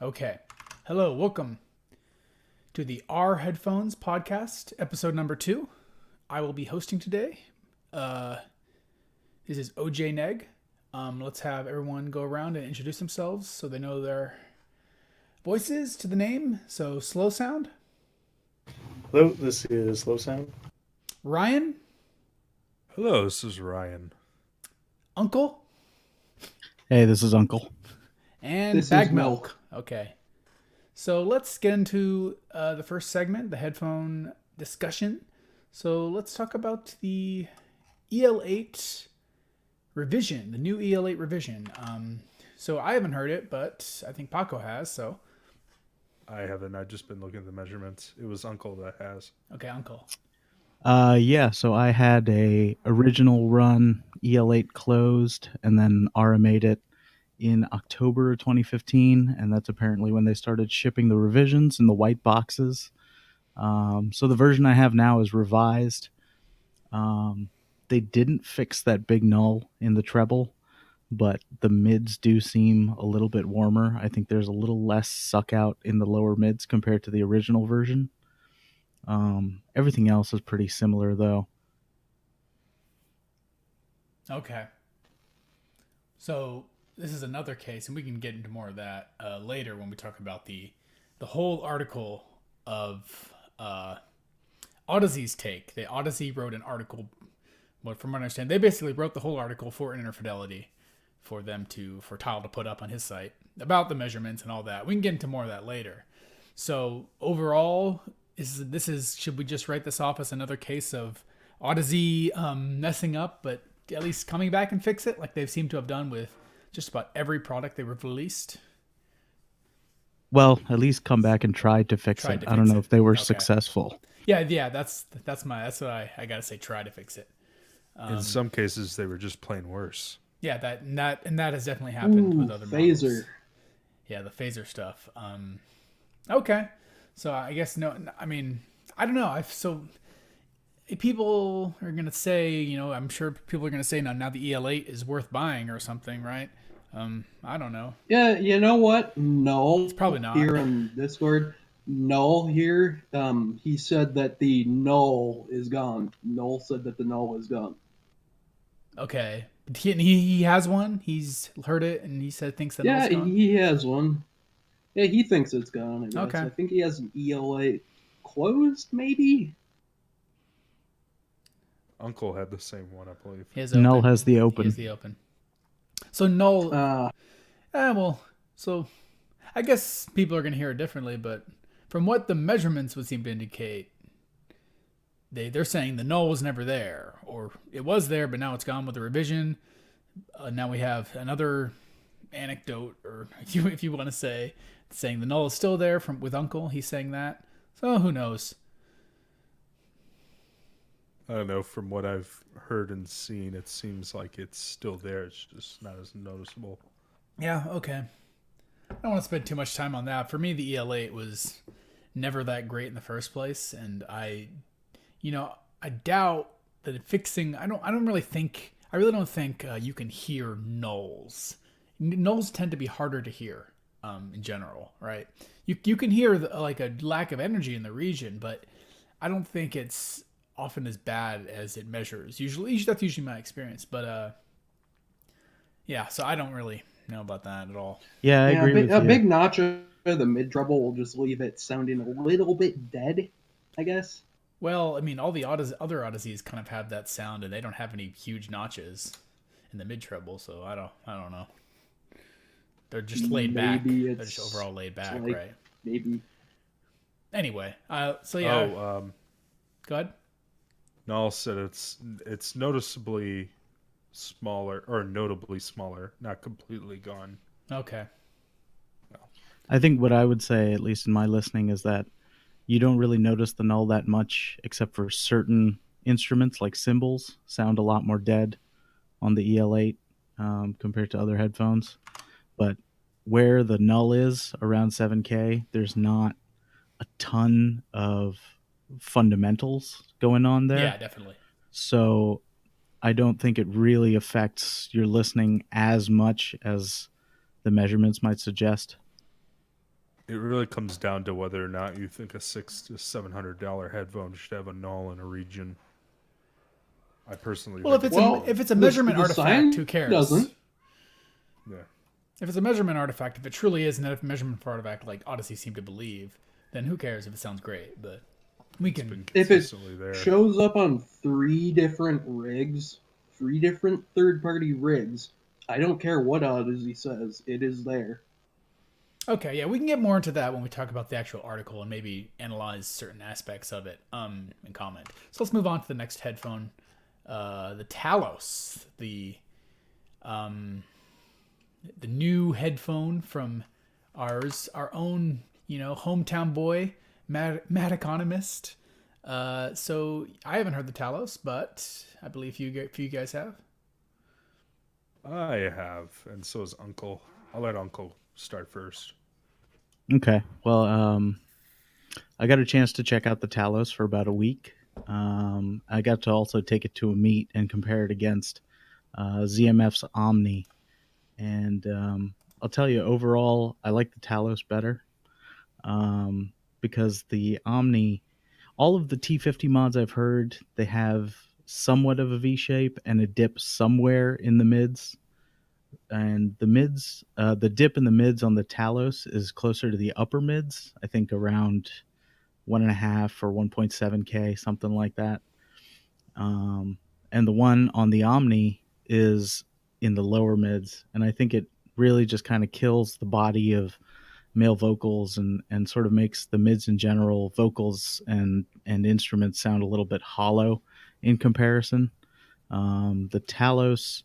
Okay. Hello, welcome to the R Headphones podcast, episode number 2. I will be hosting today. This is OJ Neg. Let's have everyone go around and introduce themselves so they know their voices to the name. So, Slow Sound. Hello, this is Slow Sound. Ryan. Hello, this is Ryan. Uncle. Hey, this is Uncle. And This Bag is Milk. Okay. So let's get into the first segment, the headphone discussion. So let's talk about the EL8 revision, the new EL8 revision. So I haven't heard it, but I think Paco has, so. I haven't. I've just been looking at the measurements. It was Uncle that has. Okay, Uncle. So I had a original run EL8 closed and then RMA'd it in October 2015, and that's apparently when they started shipping the revisions in the white boxes. So the version I have now is revised. They didn't fix that big null in the treble, but the mids do seem a little bit warmer. I think there's a little less suck out in the lower mids compared to the original version. Everything else is pretty similar, though. Okay. So this is another case, and we can get into more of that later when we talk about the whole article of Audeze's take. Audeze wrote an article, but from what I understand, they basically wrote the whole article for Innerfidelity for Tile to put up on his site about the measurements and all that. We can get into more of that later. So overall, should we just write this off as another case of Audeze messing up, but at least coming back and fix it like they've seemed to have done with just about every product they released? Well, at least come back and try to fix it. I don't know if they were successful. Yeah, that's what I gotta say. Try to fix it. In some cases, they were just plain worse. Yeah, that has definitely happened with other phaser. models. Yeah, the phaser stuff. Okay, so I guess no. I mean, I don't know. People are gonna say, I'm sure people are gonna say now the EL8 is worth buying or something, right? I don't know. Yeah, you know what? No. It's probably not. Here on Discord, null here. He said that the null is gone. Null said that the null is gone. Okay. He has one? He's heard it and he thinks that null's gone? He has one. Yeah, he thinks it's gone, I guess. Okay. I think he has an EL8 closed, maybe? Uncle had the same one, I believe. Null has the open. He has the open. So null... so I guess people are going to hear it differently, but from what the measurements would seem to indicate, they're saying the null was never there, or it was there, but now it's gone with the revision. Now we have another anecdote, or if you want to say, saying the null is still there with Uncle. He's saying that. So who knows? I don't know. From what I've heard and seen, it seems like it's still there. It's just not as noticeable. Yeah, okay. I don't want to spend too much time on that. For me, the EL8 was never that great in the first place, and I doubt that fixing. I really don't think you can hear nulls. Nulls tend to be harder to hear in general, right? You can hear like a lack of energy in the region, but I don't think it's often as bad as it measures. Usually that's usually my experience, but yeah. So I don't really know about that at all. Yeah, I agree with you. A big notch of the mid treble will just leave it sounding a little bit dead, I guess. Well, I mean, all the other Audezes kind of have that sound, and they don't have any huge notches in the mid treble, so I don't know. They're just laid back. They're just overall laid back, right? Maybe. Anyway, so yeah. Go ahead. Null said it's noticeably smaller, or notably smaller, not completely gone. Okay. I think what I would say, at least in my listening, is that you don't really notice the null that much, except for certain instruments like cymbals sound a lot more dead on the EL8 compared to other headphones. But where the null is around 7K, there's not a ton of fundamentals going on there. Yeah, definitely. So I don't think it really affects your listening as much as the measurements might suggest. It really comes down to whether or not you think a $600 to $700 headphone should have a null in a region. I personally Well, think if it's a the- measurement the artifact, sign who cares? doesn't. yeah. If it's a measurement artifact, if it truly is a measurement artifact, like Odyssey seemed to believe, then who cares if it sounds great? But we It's can. been If it consistently there. shows up on 3 different rigs, 3 different third-party rigs, I don't care what Audeze says, it is there. Okay, yeah, we can get more into that when we talk about the actual article and maybe analyze certain aspects of it and comment. So let's move on to the next headphone, the Talos, the new headphone from our own, hometown boy, Mad Economist. So I haven't heard the Talos, but I believe you guys have. I have, and so is Uncle. I'll let Uncle start first. Okay. Well, I got a chance to check out the Talos for about a week. I got to also take it to a meet and compare it against ZMF's Omni. And I'll tell you, overall, I like the Talos better because the Omni, all of the T50 mods I've heard, they have somewhat of a V shape and a dip somewhere in the mids. And the dip in the mids on the Talos is closer to the upper mids. I think around 1.5 or 1.7K, something like that. And the one on the Omni is in the lower mids, and I think it really just kind of kills the body of male vocals and sort of makes the mids in general, vocals and instruments, sound a little bit hollow in comparison. The Talos,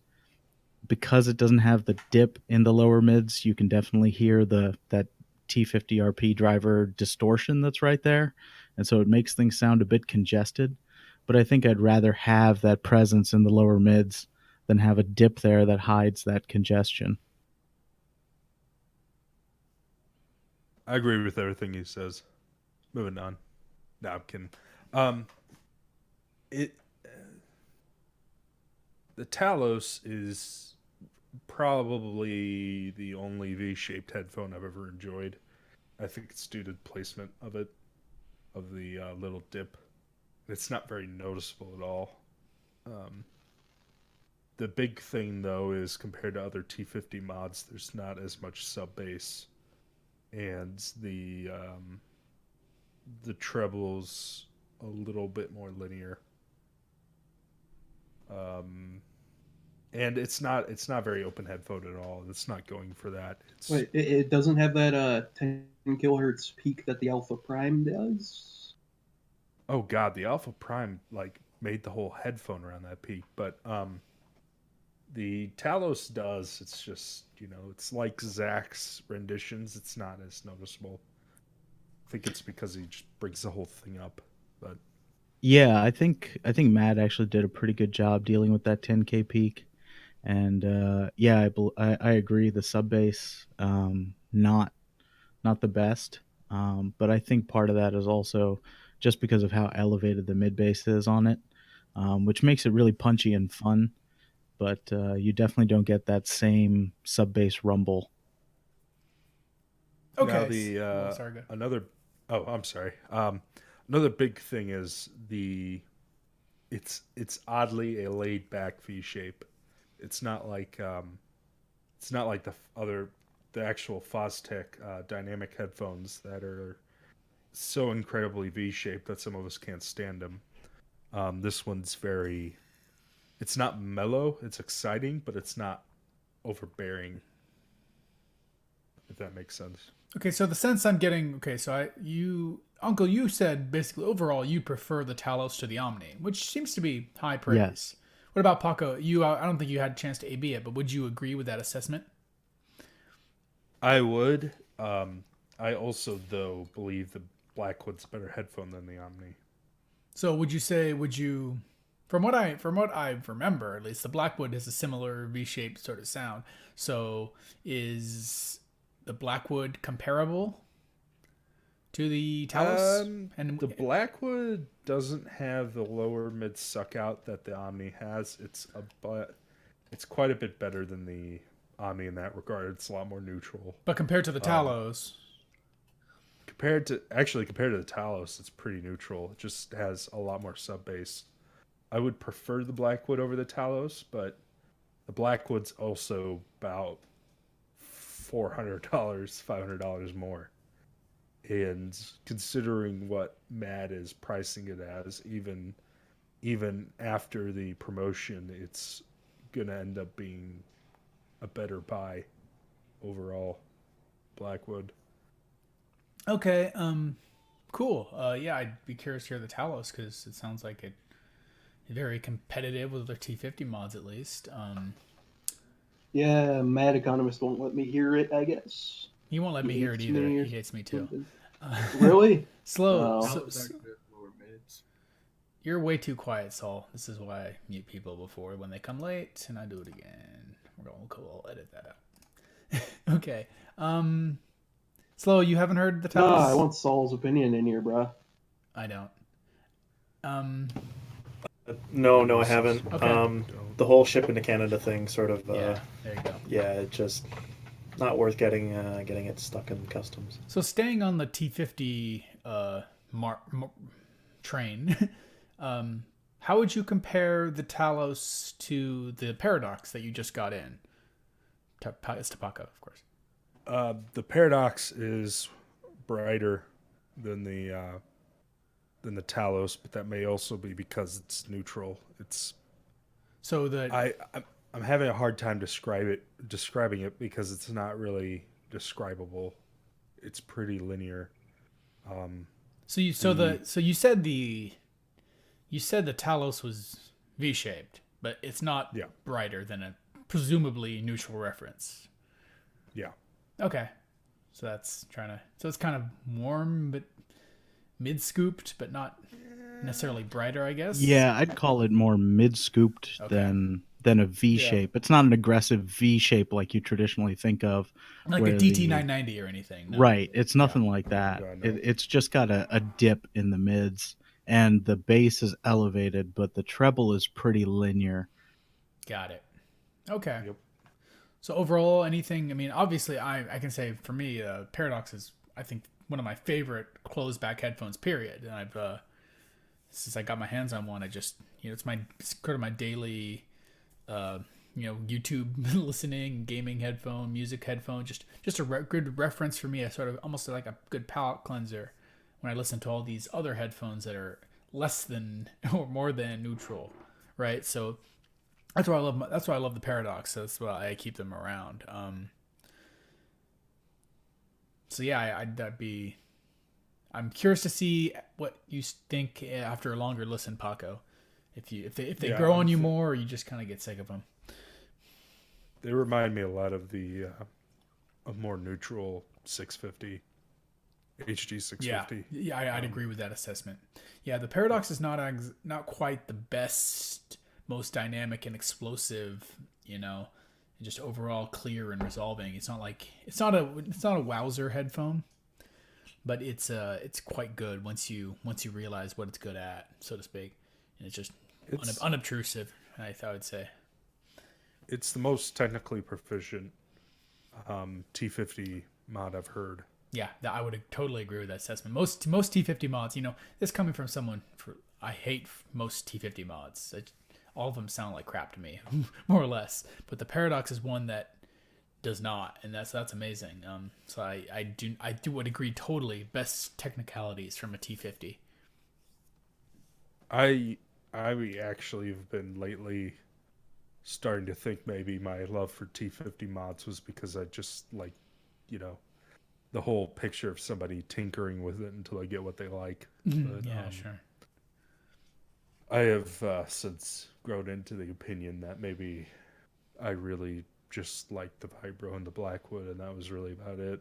because it doesn't have the dip in the lower mids, you can definitely hear that T50RP driver distortion that's right there, and so it makes things sound a bit congested. But I think I'd rather have that presence in the lower mids than have a dip there that hides that congestion. I agree with everything he says. Moving on. No, I'm kidding. It the Talos is probably the only V-shaped headphone I've ever enjoyed. I think it's due to the placement of it, of the little dip. It's not very noticeable at all. The big thing, though, is compared to other T50 mods, there's not as much sub bass, and the treble's a little bit more linear. And it's not very open headphone at all. It's not going for that. Wait, it doesn't have that 10 kilohertz peak that the Alpha Prime does? Oh god, the Alpha Prime made the whole headphone around that peak, but the Talos does. It's just, it's like Zach's renditions. It's not as noticeable. I think it's because he just brings the whole thing up. But Yeah, I think Matt actually did a pretty good job dealing with that 10K peak, and yeah, I agree. The sub bass, not the best, but I think part of that is also just because of how elevated the mid bass is on it, which makes it really punchy and fun. But you definitely don't get that same sub bass rumble. Okay. now the sorry, go. another. Oh, I'm sorry. Another big thing is it's oddly a laid back V shape. It's not like the actual Fostech dynamic headphones that are so incredibly V shaped that some of us can't stand them. This one's it's not mellow, it's exciting, but it's not overbearing. If that makes sense. Okay, so the sense I'm getting, Uncle, you said basically overall you prefer the Talos to the Omni, which seems to be high praise. Yes. What about Paco? I don't think you had a chance to AB it, but would you agree with that assessment? I would. I also, though, believe the Blackwood's a better headphone than the Omni. So from what I remember, at least the Blackwood has a similar V-shaped sort of sound. So is the Blackwood comparable to the Talos? The Blackwood doesn't have the lower mid suck out that the Omni has. It's quite a bit better than the Omni in that regard. It's a lot more neutral. But compared to the Talos, compared to the Talos, it's pretty neutral. It just has a lot more sub bass. I would prefer the Blackwood over the Talos, but the Blackwood's also about $400, $500 more. And considering what Matt is pricing it as, even after the promotion, it's gonna end up being a better buy overall. Blackwood. Okay. Cool. Yeah, I'd be curious to hear the Talos because it sounds like it's very competitive with their T50 mods at least. Yeah, Mad Economist won't let me hear it, I guess. He won't let me hear it hates either. me or He hates me too. something. Really? Slow. Oh. Lower mids. You're way too quiet, Saul. This is why I mute people before when they come late, and I do it again. We'll edit that out. Okay. Slow, you haven't heard the Talos? No, I want Saul's opinion in here, bruh. I don't. No, I haven't. Okay. The whole shipping to Canada thing sort of. Yeah, there you go. Yeah, it just not worth getting it stuck in customs. So staying on the T50 train, how would you compare the Talos to the Paradox that you just got in? It's Tapaco, of course. The Paradox is brighter than the Talos, but that may also be because it's neutral. It's so the I'm having a hard time describing it because it's not really describable. It's pretty linear. So you said the Talos was V-shaped, but it's not brighter than a presumably neutral reference. Yeah. Okay. So it's kind of warm but mid-scooped, but not necessarily brighter, I guess. Yeah, I'd call it more mid-scooped than a V shape. It's not an aggressive V shape like you traditionally think of. Like a DT990 or anything. No. Right. It's nothing like that. Yeah, no. It's just got a dip in the mids, and the bass is elevated, but the treble is pretty linear. Got it. Okay. Yep. So overall, anything, I mean, obviously I can say for me, Paradox is, I think, one of my favorite closed back headphones, period. And I've, since I got my hands on one, I just, it's kind of my daily, YouTube listening, gaming headphone, music headphone, just a good reference for me. I sort of almost like a good palate cleanser when I listen to all these other headphones that are less than or more than neutral, right? So that's why I love the Paradox. So that's why I keep them around. So yeah, I'm curious to see what you think after a longer listen, Paco. If they grow on you more, or you just kind of get sick of them. They remind me a lot of the a more neutral 650 HD 650. Yeah, I'd agree with that assessment. Yeah, the Paradox is not quite the best, most dynamic and explosive, and just overall clear and resolving. It's not a wowzer headphone, but it's quite good once you realize what it's good at, so to speak. And it's just unobtrusive, I would say. It's the most technically proficient T50 mod I've heard. Yeah, I would totally agree with that assessment. Most T50 mods, this coming from someone I hate most T50 mods. All of them sound like crap to me, more or less. But the Paradox is one that does not, and that's amazing. So I would agree totally. Best technicalities from a T50. I actually have been lately starting to think maybe my love for T50 mods was because I just like, the whole picture of somebody tinkering with it until I get what they like. But, Sure. I have since grown into the opinion that maybe I really just liked the Vibro and the Blackwood, and that was really about it.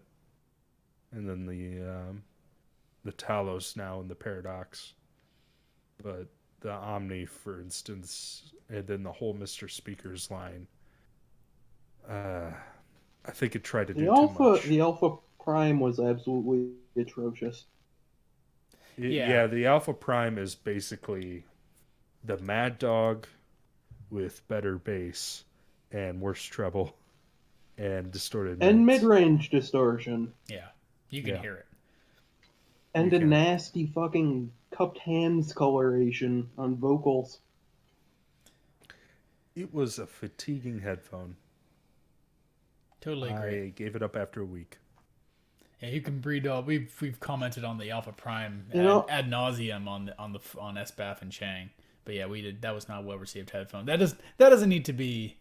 And then the Talos now and the Paradox. But the Omni, for instance, and then the whole Mr. Speakers line, I think it tried to do too much. The Alpha Prime was absolutely atrocious. Yeah, the Alpha Prime is basically the Mad Dog with better bass and worse treble and distorted And mids. mid-range distortion. Yeah, you can hear it. And You a can't. nasty fucking cupped hands coloration on vocals. It was a fatiguing headphone. Totally agree. I gave it up after a week. Yeah, you can breed all. We've commented on the Alpha Prime You know- ad nauseum on SBAF and Chang. But yeah, we did. That was not a well received headphone. That doesn't need to be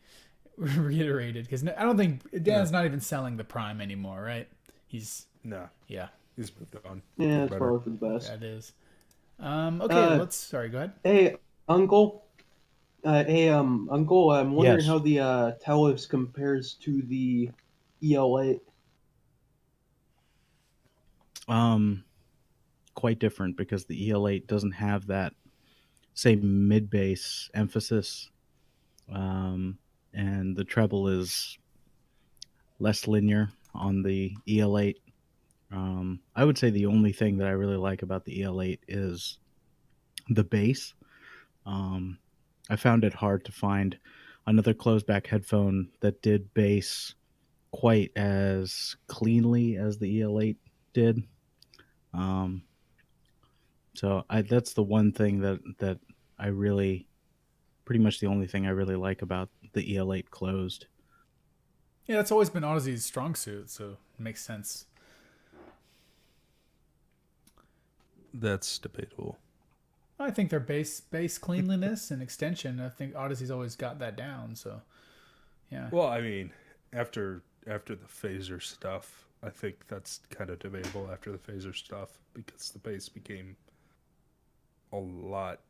reiterated because I don't think Dan's not even selling the Prime anymore, right? He's Nah, yeah, he's moved on. Yeah, it's Better. probably for the best. that is. Okay, Uh, sorry, go ahead. Hey, Uncle. Uncle, I'm wondering Yes. how the Talos compares to the EL8. Quite different because the EL8 doesn't have that same mid bass emphasis, and the treble is less linear on the EL8. I would say the only thing that I really like about the EL8 is the bass. I found it hard to find another closed back headphone that did bass quite as cleanly as the EL8 did. Um, that's the one thing that I really, pretty much the only thing I really like about the EL8 closed. Yeah, that's always been Audeze's strong suit, so it makes sense. That's debatable. I think their bass cleanliness and extension. I think Audeze's always got that down. So yeah. Well, I mean, after the phaser stuff, I think that's kind of debatable after the phaser stuff because the bass became a lot.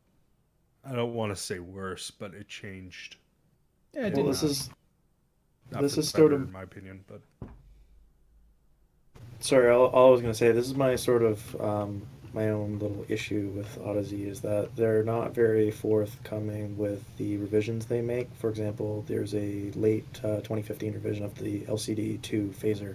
I don't want to say worse, but it changed. Yeah, it Well, did. this is Not This for the is sort better, of- in my opinion, but sorry. All I was gonna say. This is my sort of my own little issue with Audeze is that they're not very forthcoming with the revisions they make. For example, there's a late 2015 revision of the LCD2 phaser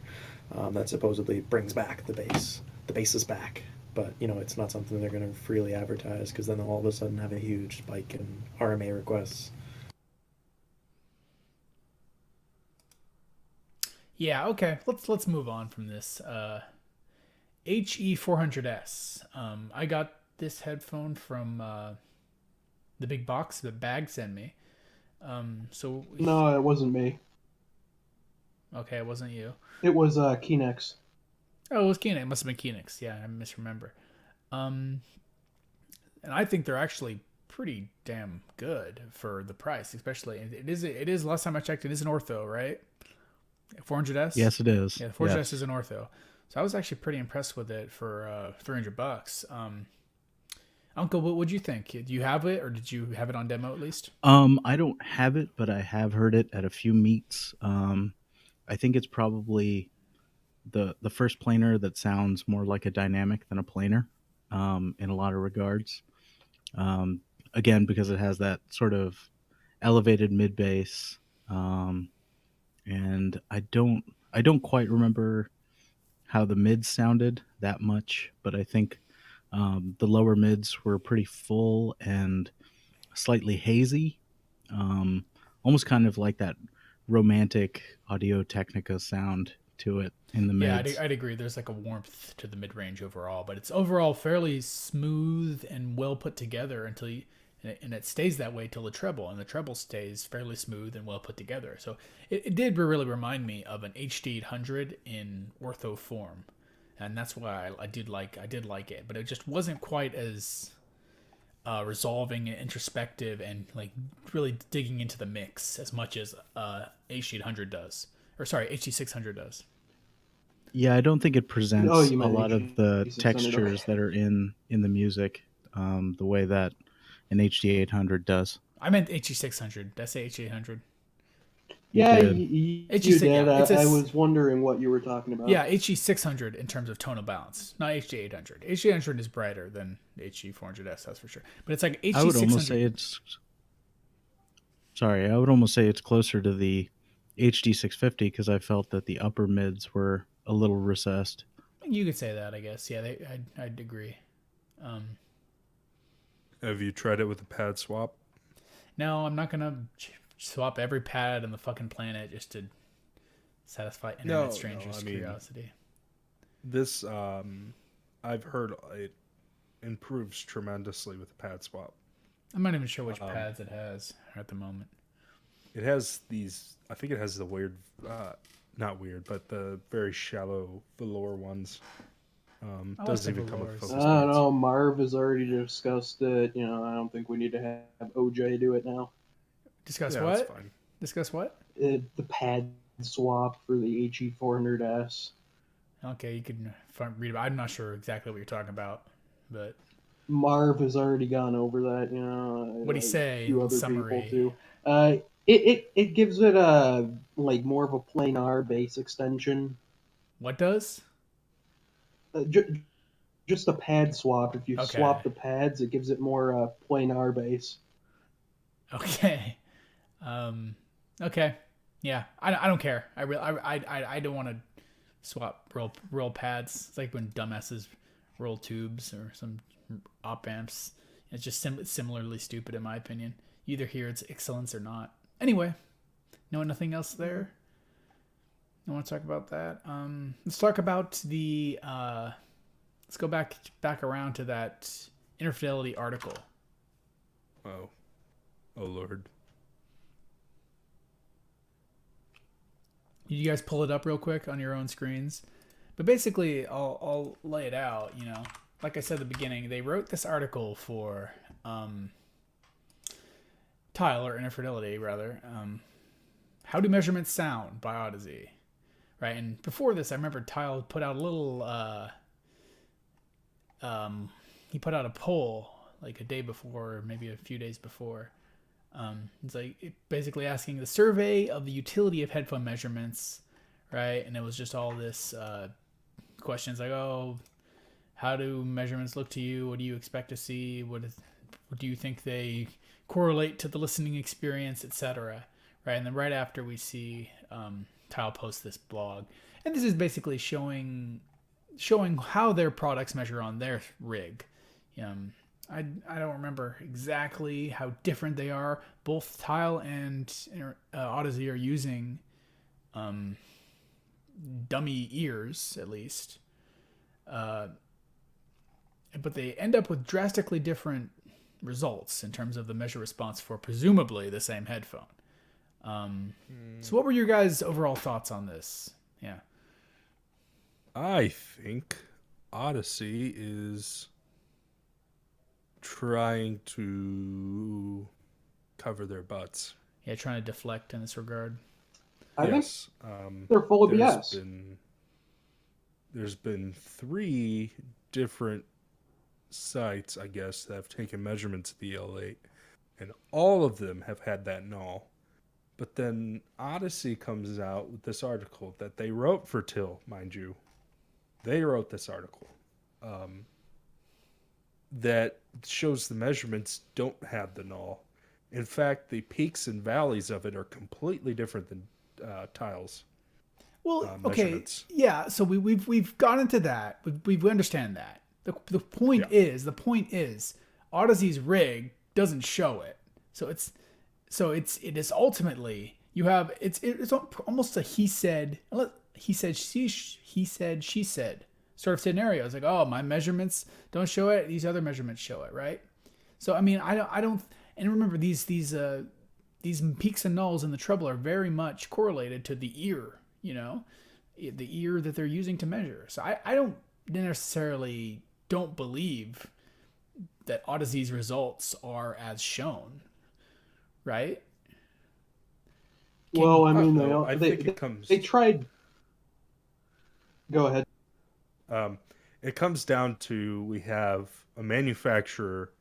that supposedly brings back the bass. The bass is back, but it's not something they're going to freely advertise because then they'll all of a sudden have a huge spike in RMA requests. Yeah, okay. Let's move on from this. HE400S. I got this headphone from the big box that Bag sent me. So No, it wasn't me. okay, it wasn't you. It was Kinex. Oh, it was Koenig. It must have been Koenig's. Yeah, I misremember. And I think they're actually pretty damn good for the price, especially it is. Last time I checked, it is an ortho, right? 400S. Yes, it is. Yeah, the 400S Yes. is an ortho. So I was actually pretty impressed with it for $300. Uncle, what would you think? Do you have it, or did you have it on demo at least? I don't have it, but I have heard it at a few meets. I think it's probably the first planar that sounds more like a dynamic than a planar, in a lot of regards. Again, because it has that sort of elevated mid bass, and I don't quite remember how the mids sounded that much, but I think the lower mids were pretty full and slightly hazy, almost kind of like that romantic Audio Technica sound to it in the Yeah, mids. I'd agree. There's like a warmth to the mid range overall, but it's overall fairly smooth and well put together and it stays that way till the treble, and the treble stays fairly smooth and well put together. So it did really remind me of an HD800 in ortho form, and that's why I did like it, but it just wasn't quite as resolving and introspective and like really digging into the mix as much as HD800 does, or sorry, HD600 does. Yeah, I don't think it presents Oh, a you meant lot of the HD600, textures okay. that are in the music, the way that an HD800 does. I meant HD600. Did I say HD800? Yeah, did. you HG6, did. yeah, it's I was wondering what you were talking about. Yeah, HD600 in terms of tonal balance, not HD800. HD800 is brighter than HD400S, that's for sure. But it's like HD600. I would almost say it's. Sorry, I would almost say it's closer to the HD650 because I felt that the upper mids were a little recessed. You could say that, I guess. Yeah, I'd agree. have you tried it with a pad swap? No, I'm not gonna swap every pad on the fucking planet just to satisfy internet strangers' I mean, curiosity. This I've heard it improves tremendously with the pad swap. I'm not even sure which pads it has at the moment. It has these. I think it has the weird, not weird, but the very shallow velour ones. I like Doesn't the even come with velours. focus I don't pads. know. Marv has already discussed it. You know, I don't think we need to have OJ do it now. Discuss Yeah, what? that's fine. Discuss what? The pad swap for the HE400S. Okay, you can read about. I'm not sure exactly what you're talking about, but Marv has already gone over that. You know, what'd he say? A few In other summary? people too. It gives it a like more of a planar base extension. What does? Just a pad swap. If you Okay. swap the pads, it gives it more planar base. Okay. Okay. Yeah. I don't care. I don't want to swap roll pads. It's like when dumbasses roll tubes or some op amps. It's just similarly stupid in my opinion. You either hear its excellence or not. Anyway, nothing else there. I want to talk about that. Let's talk about the. Let's go back around to that Innerfidelity article. Oh Lord. You guys pull it up real quick on your own screens. But basically, I'll lay it out. You know, like I said at the beginning, they wrote this article for Tile or Innerfidelity rather. How do measurements sound by Audeze, right? And before this, I remember Tile put out a little. He put out a poll like a day before, or maybe a few days before. It's like basically asking the survey of the utility of headphone measurements, right? And it was just all this questions like, oh, how do measurements look to you? What do you expect to see? What do you think they correlate to the listening experience, etc. Right? And then right after we see Tile post this blog, and this is basically showing how their products measure on their rig. I don't remember exactly how different they are. Both Tile and Audeze are using dummy ears, at least. But they end up with drastically different results in terms of the measure response for presumably the same headphone. So what were your guys' overall thoughts on this? Yeah. I think Odyssey is trying to cover their butts. Yeah, trying to deflect in this regard. I think Yes. they're full of BS. There's been 3 different sites, I guess, that have taken measurements of the L8, and all of them have had that null. But then Odyssey comes out with this article that they wrote for Till, mind you. They wrote this article that shows the measurements don't have the null. In fact, the peaks and valleys of it are completely different than Tile's. Well, okay, yeah. So we've gone into that. We understand that. The point is Audeze's rig doesn't show it. It is ultimately you have it's almost a he said she said sort of scenario. It's like, oh, my measurements don't show it, these other measurements show it, right? So I mean, I don't and remember these peaks and nulls in the treble are very much correlated to the ear, the ear that they're using to measure. So I don't necessarily don't believe that Audeze's results are as shown, right? Well, I mean, they tried. Go ahead. It comes down to we have a manufacturer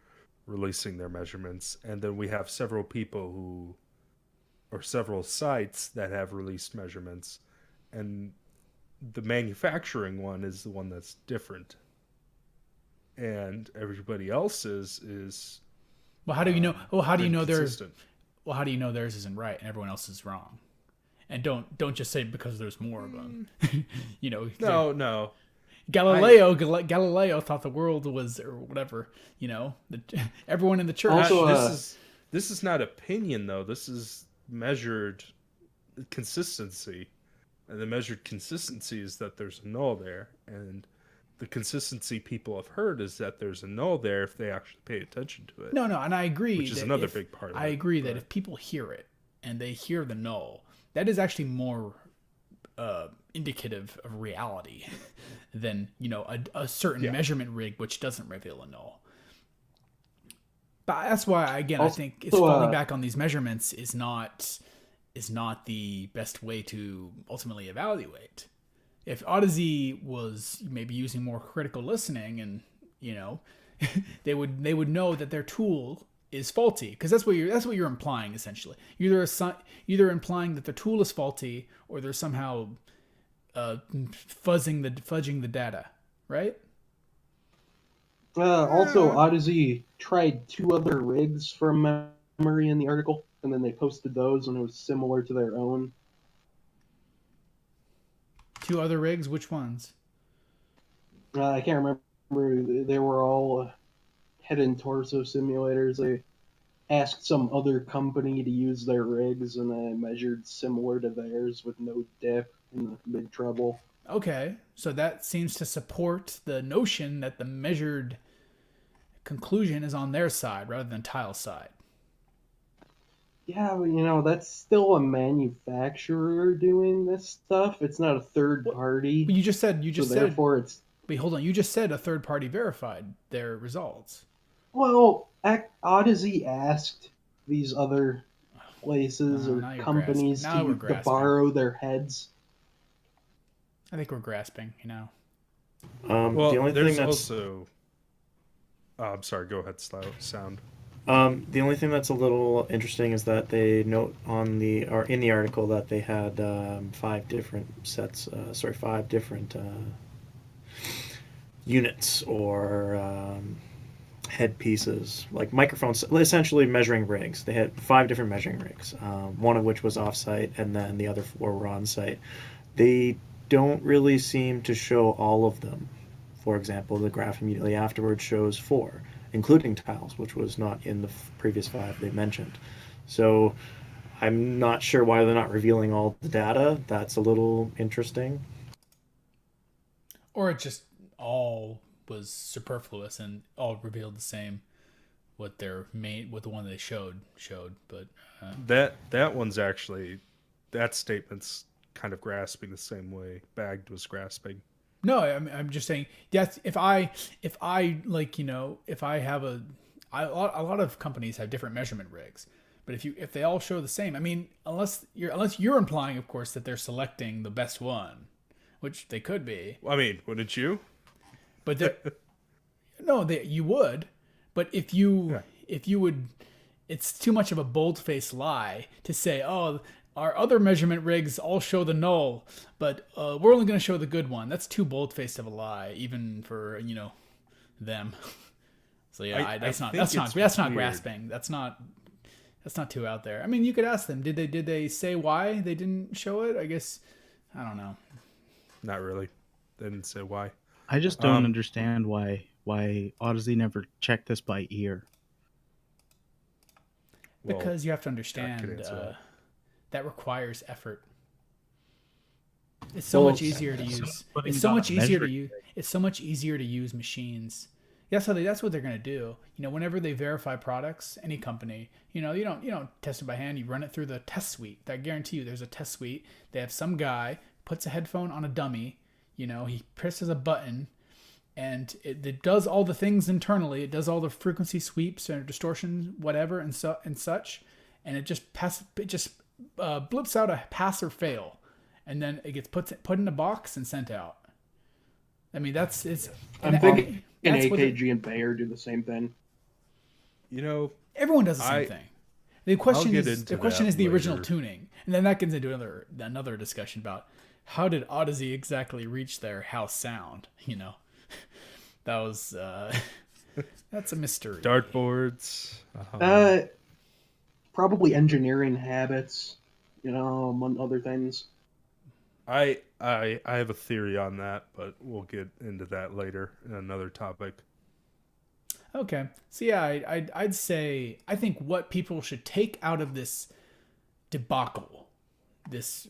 releasing their measurements, and then we have several people or several sites that have released measurements, and the manufacturing one is the one that's different, and everybody else's is. Well, how do you know? Well, how do you know consistent. Well, how do you know theirs isn't right and everyone else is wrong? And don't just say because there's more of them. No. Galileo thought the world was, or whatever. Everyone in the church. Also, this is not opinion though. This is measured consistency, and the measured consistency is that there's a null there, and the consistency people have heard is that there's a null there if they actually pay attention to it. No, and I agree. Which is another big part of it. I agree that if people hear it and they hear the null, that is actually more indicative of reality than, a certain measurement rig which doesn't reveal a null. But that's why, again, I think it's falling back on these measurements is not the best way to ultimately evaluate. If Audeze was maybe using more critical listening, and they would know that their tool is faulty, because that's what you're implying essentially. Either implying that the tool is faulty, or they're somehow fudging the data, right? Also, Audeze tried 2 other rigs from memory in the article, and then they posted those, and it was similar to their own. 2 other rigs? Which ones? I can't remember. They were all head and torso simulators. They asked some other company to use their rigs, and they measured similar to theirs with no dip in the mid-treble. Okay, so that seems to support the notion that the measured conclusion is on their side rather than Talos' side. Yeah, but that's still a manufacturer doing this stuff. It's not a third party. But you just said therefore it's. Wait, hold on. You just said a third party verified their results. Well, Audeze asked these other places or companies to borrow their heads. I think we're grasping, Well, the only there's thing that's also. I'm sorry. Go ahead, Sound. the only thing that's a little interesting is that they note in the article that they had 5 different units or headpieces, like microphones, essentially measuring rigs. They had 5 different measuring rigs, one of which was off-site, and then the other 4 were on-site. They don't really seem to show all of them. For example, the graph immediately afterwards shows 4, including Talos, which was not in the previous 5 they mentioned. So I'm not sure why they're not revealing all the data. That's a little interesting. Or it just all was superfluous and all revealed the same what the one they showed. But that one's actually, that statement's kind of grasping the same way Bagged was grasping. No, I'm just saying. Yes, if I have a lot of companies have different measurement rigs, but if they all show the same, unless you're implying, of course, that they're selecting the best one, which they could be. Wouldn't you? But you would. But if you would, it's too much of a bold-faced lie to say, oh, our other measurement rigs all show the null, but we're only going to show the good one. That's too bold-faced of a lie, even for them. So yeah, that's not grasping. That's not too out there. You could ask them. Did they say why they didn't show it? I guess I don't know. Not really. They didn't say why. I just don't understand why Audeze never checked this by ear. Because you have to understand that requires effort. It's so much easier to use. It's so much easier to use machines. That's what they're going to do. Whenever they verify products, any company, you don't test it by hand. You run it through the test suite. I guarantee you, there's a test suite. They have some guy puts a headphone on a dummy. He presses a button, and it does all the things internally. It does all the frequency sweeps and distortion, whatever, and such, and it just blips out a pass or fail, and then it gets put in a box and sent out. I'm thinking AKG and Bayer do the same thing. Everyone does the same thing. The question is the original later. tuning, and then that gets into another discussion about how did Audeze exactly reach their house sound. That was that's a mystery. Dartboards. Probably engineering habits, among other things. I have a theory on that, but we'll get into that later in another topic. Okay. So yeah, I'd say I think what people should take out of this debacle, this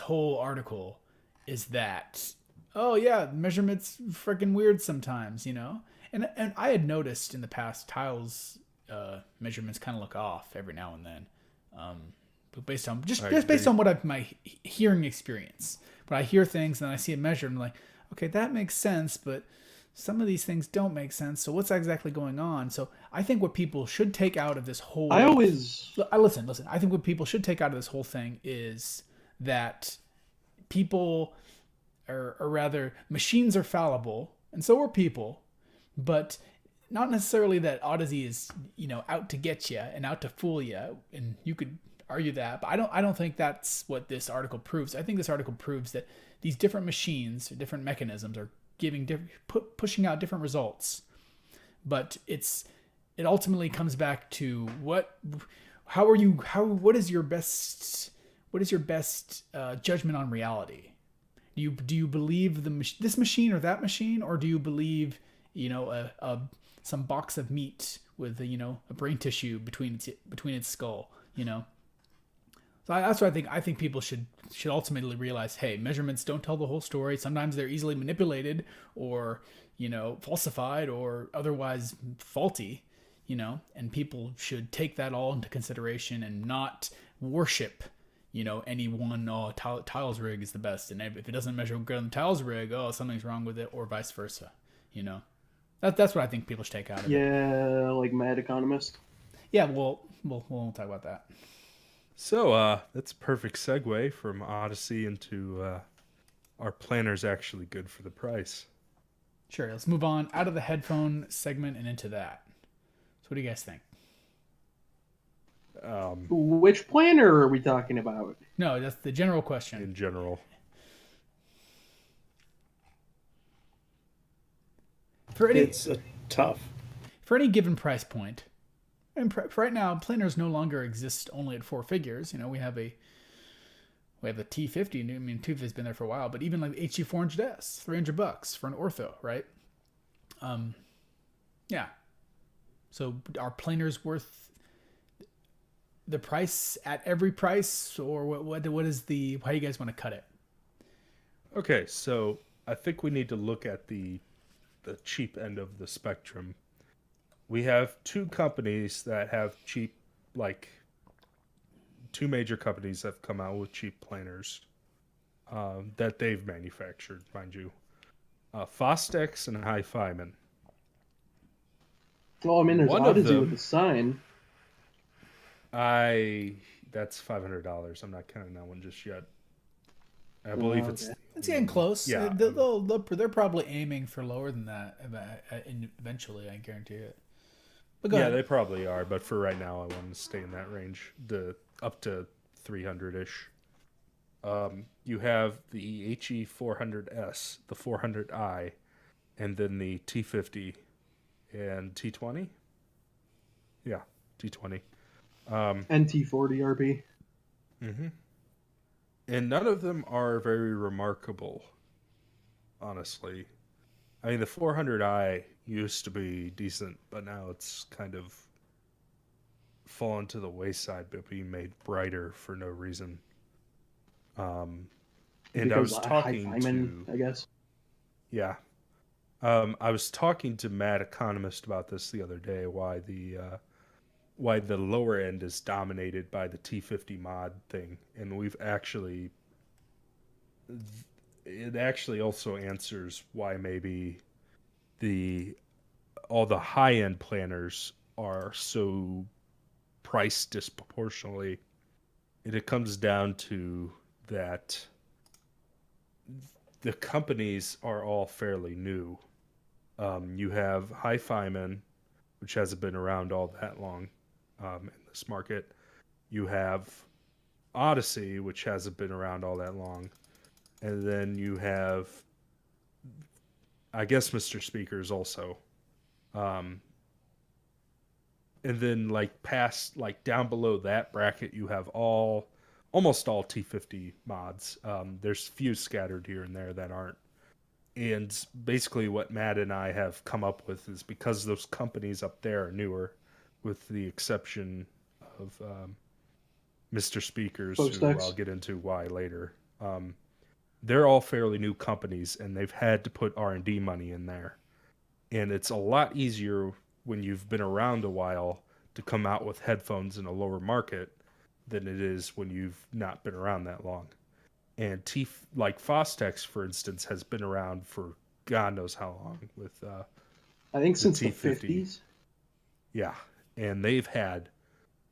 whole article, is that oh yeah, measurements freaking weird sometimes, you know. And I had noticed in the past tiles measurements kind of look off every now and then, but based on just based on what I've my hearing experience. But I hear things and I see a measure and I'm like, okay, that makes sense, but some of these things don't make sense. So what's exactly going on? So I think what people should take out of this whole listen. I think what people should take out of this whole thing is that people, or rather, machines are fallible, and so are people, but not necessarily that Audeze is, you know, out to get you and out to fool you. And you could argue that, but I don't think that's what this article proves. I think this article proves that these different machines, or different mechanisms, are pushing out different results. But it ultimately comes back to what is your best judgment on reality? Do you believe this machine or that machine, or do you believe, you know, some box of meat with, you know, a brain tissue between its skull, you know? So that's what I think. I think people should ultimately realize, hey, measurements don't tell the whole story. Sometimes they're easily manipulated, or, you know, falsified, or otherwise faulty, you know, and people should take that all into consideration and not worship, you know, any one, tiles rig is the best, and if it doesn't measure good on the tiles rig, something's wrong with it, or vice versa, you know. That's what I think people should take out of it. Yeah, like Mad Economist. Yeah, we'll talk about that. So that's a perfect segue from Audeze into are planners actually good for the price? Sure, let's move on out of the headphone segment and into that. So what do you guys think? Which planner are we talking about? No, that's the general question. In general. It's tough. For any given price point, and right now, planners no longer exist only at 4 figures. You know, we have a T50. I mean, T50's been there for a while, but even like the HG400S, $300 for an ortho, right? Yeah. So are planners worth the price at every price, or what is the, how do you guys want to cut it? Okay, so I think we need to look at the cheap end of the spectrum. We have two companies that have cheap, like two major companies that have come out with cheap planners that they've manufactured, mind you. Fostex and Hi-Fiman. Well, I mean, there's One of Audeze them- with the sign. That's $500. I'm not counting that one just yet. I believe okay. It's getting close. Yeah. They're probably aiming for lower than that eventually, I guarantee it. But go ahead. They probably are, but for right now, I want to stay in that range, up to 300-ish. You have the HE400S, the 400i, and then the T50 and T20. Yeah, T20. NT40 RP. Mm-hmm. And none of them are very remarkable, honestly. I mean, the 400i used to be decent, but now it's kind of fallen to the wayside, but being made brighter for no reason. And I was talking to, I guess. yeah, I was talking to Mad Economist about this the other day. Why the lower end is dominated by the T50 mod thing, and it actually also answers why maybe all the high end planners are so priced disproportionately. And it comes down to that the companies are all fairly new. You have Hi-Fiman, which hasn't been around all that long in this market. You have Audeze, which hasn't been around all that long. And then you have, I guess, Mr. Speakers also. And then down below that bracket, you have almost all T50 mods. There's few scattered here and there that aren't. And basically what Matt and I have come up with is because those companies up there are newer, with the exception of Mr. Speakers, who I'll get into why later. they're all fairly new companies, and they've had to put R&D money in there. And it's a lot easier when you've been around a while to come out with headphones in a lower market than it is when you've not been around that long. And like Fostex, for instance, has been around for God knows how long with I think the since the T50. 50s. Yeah, and they've had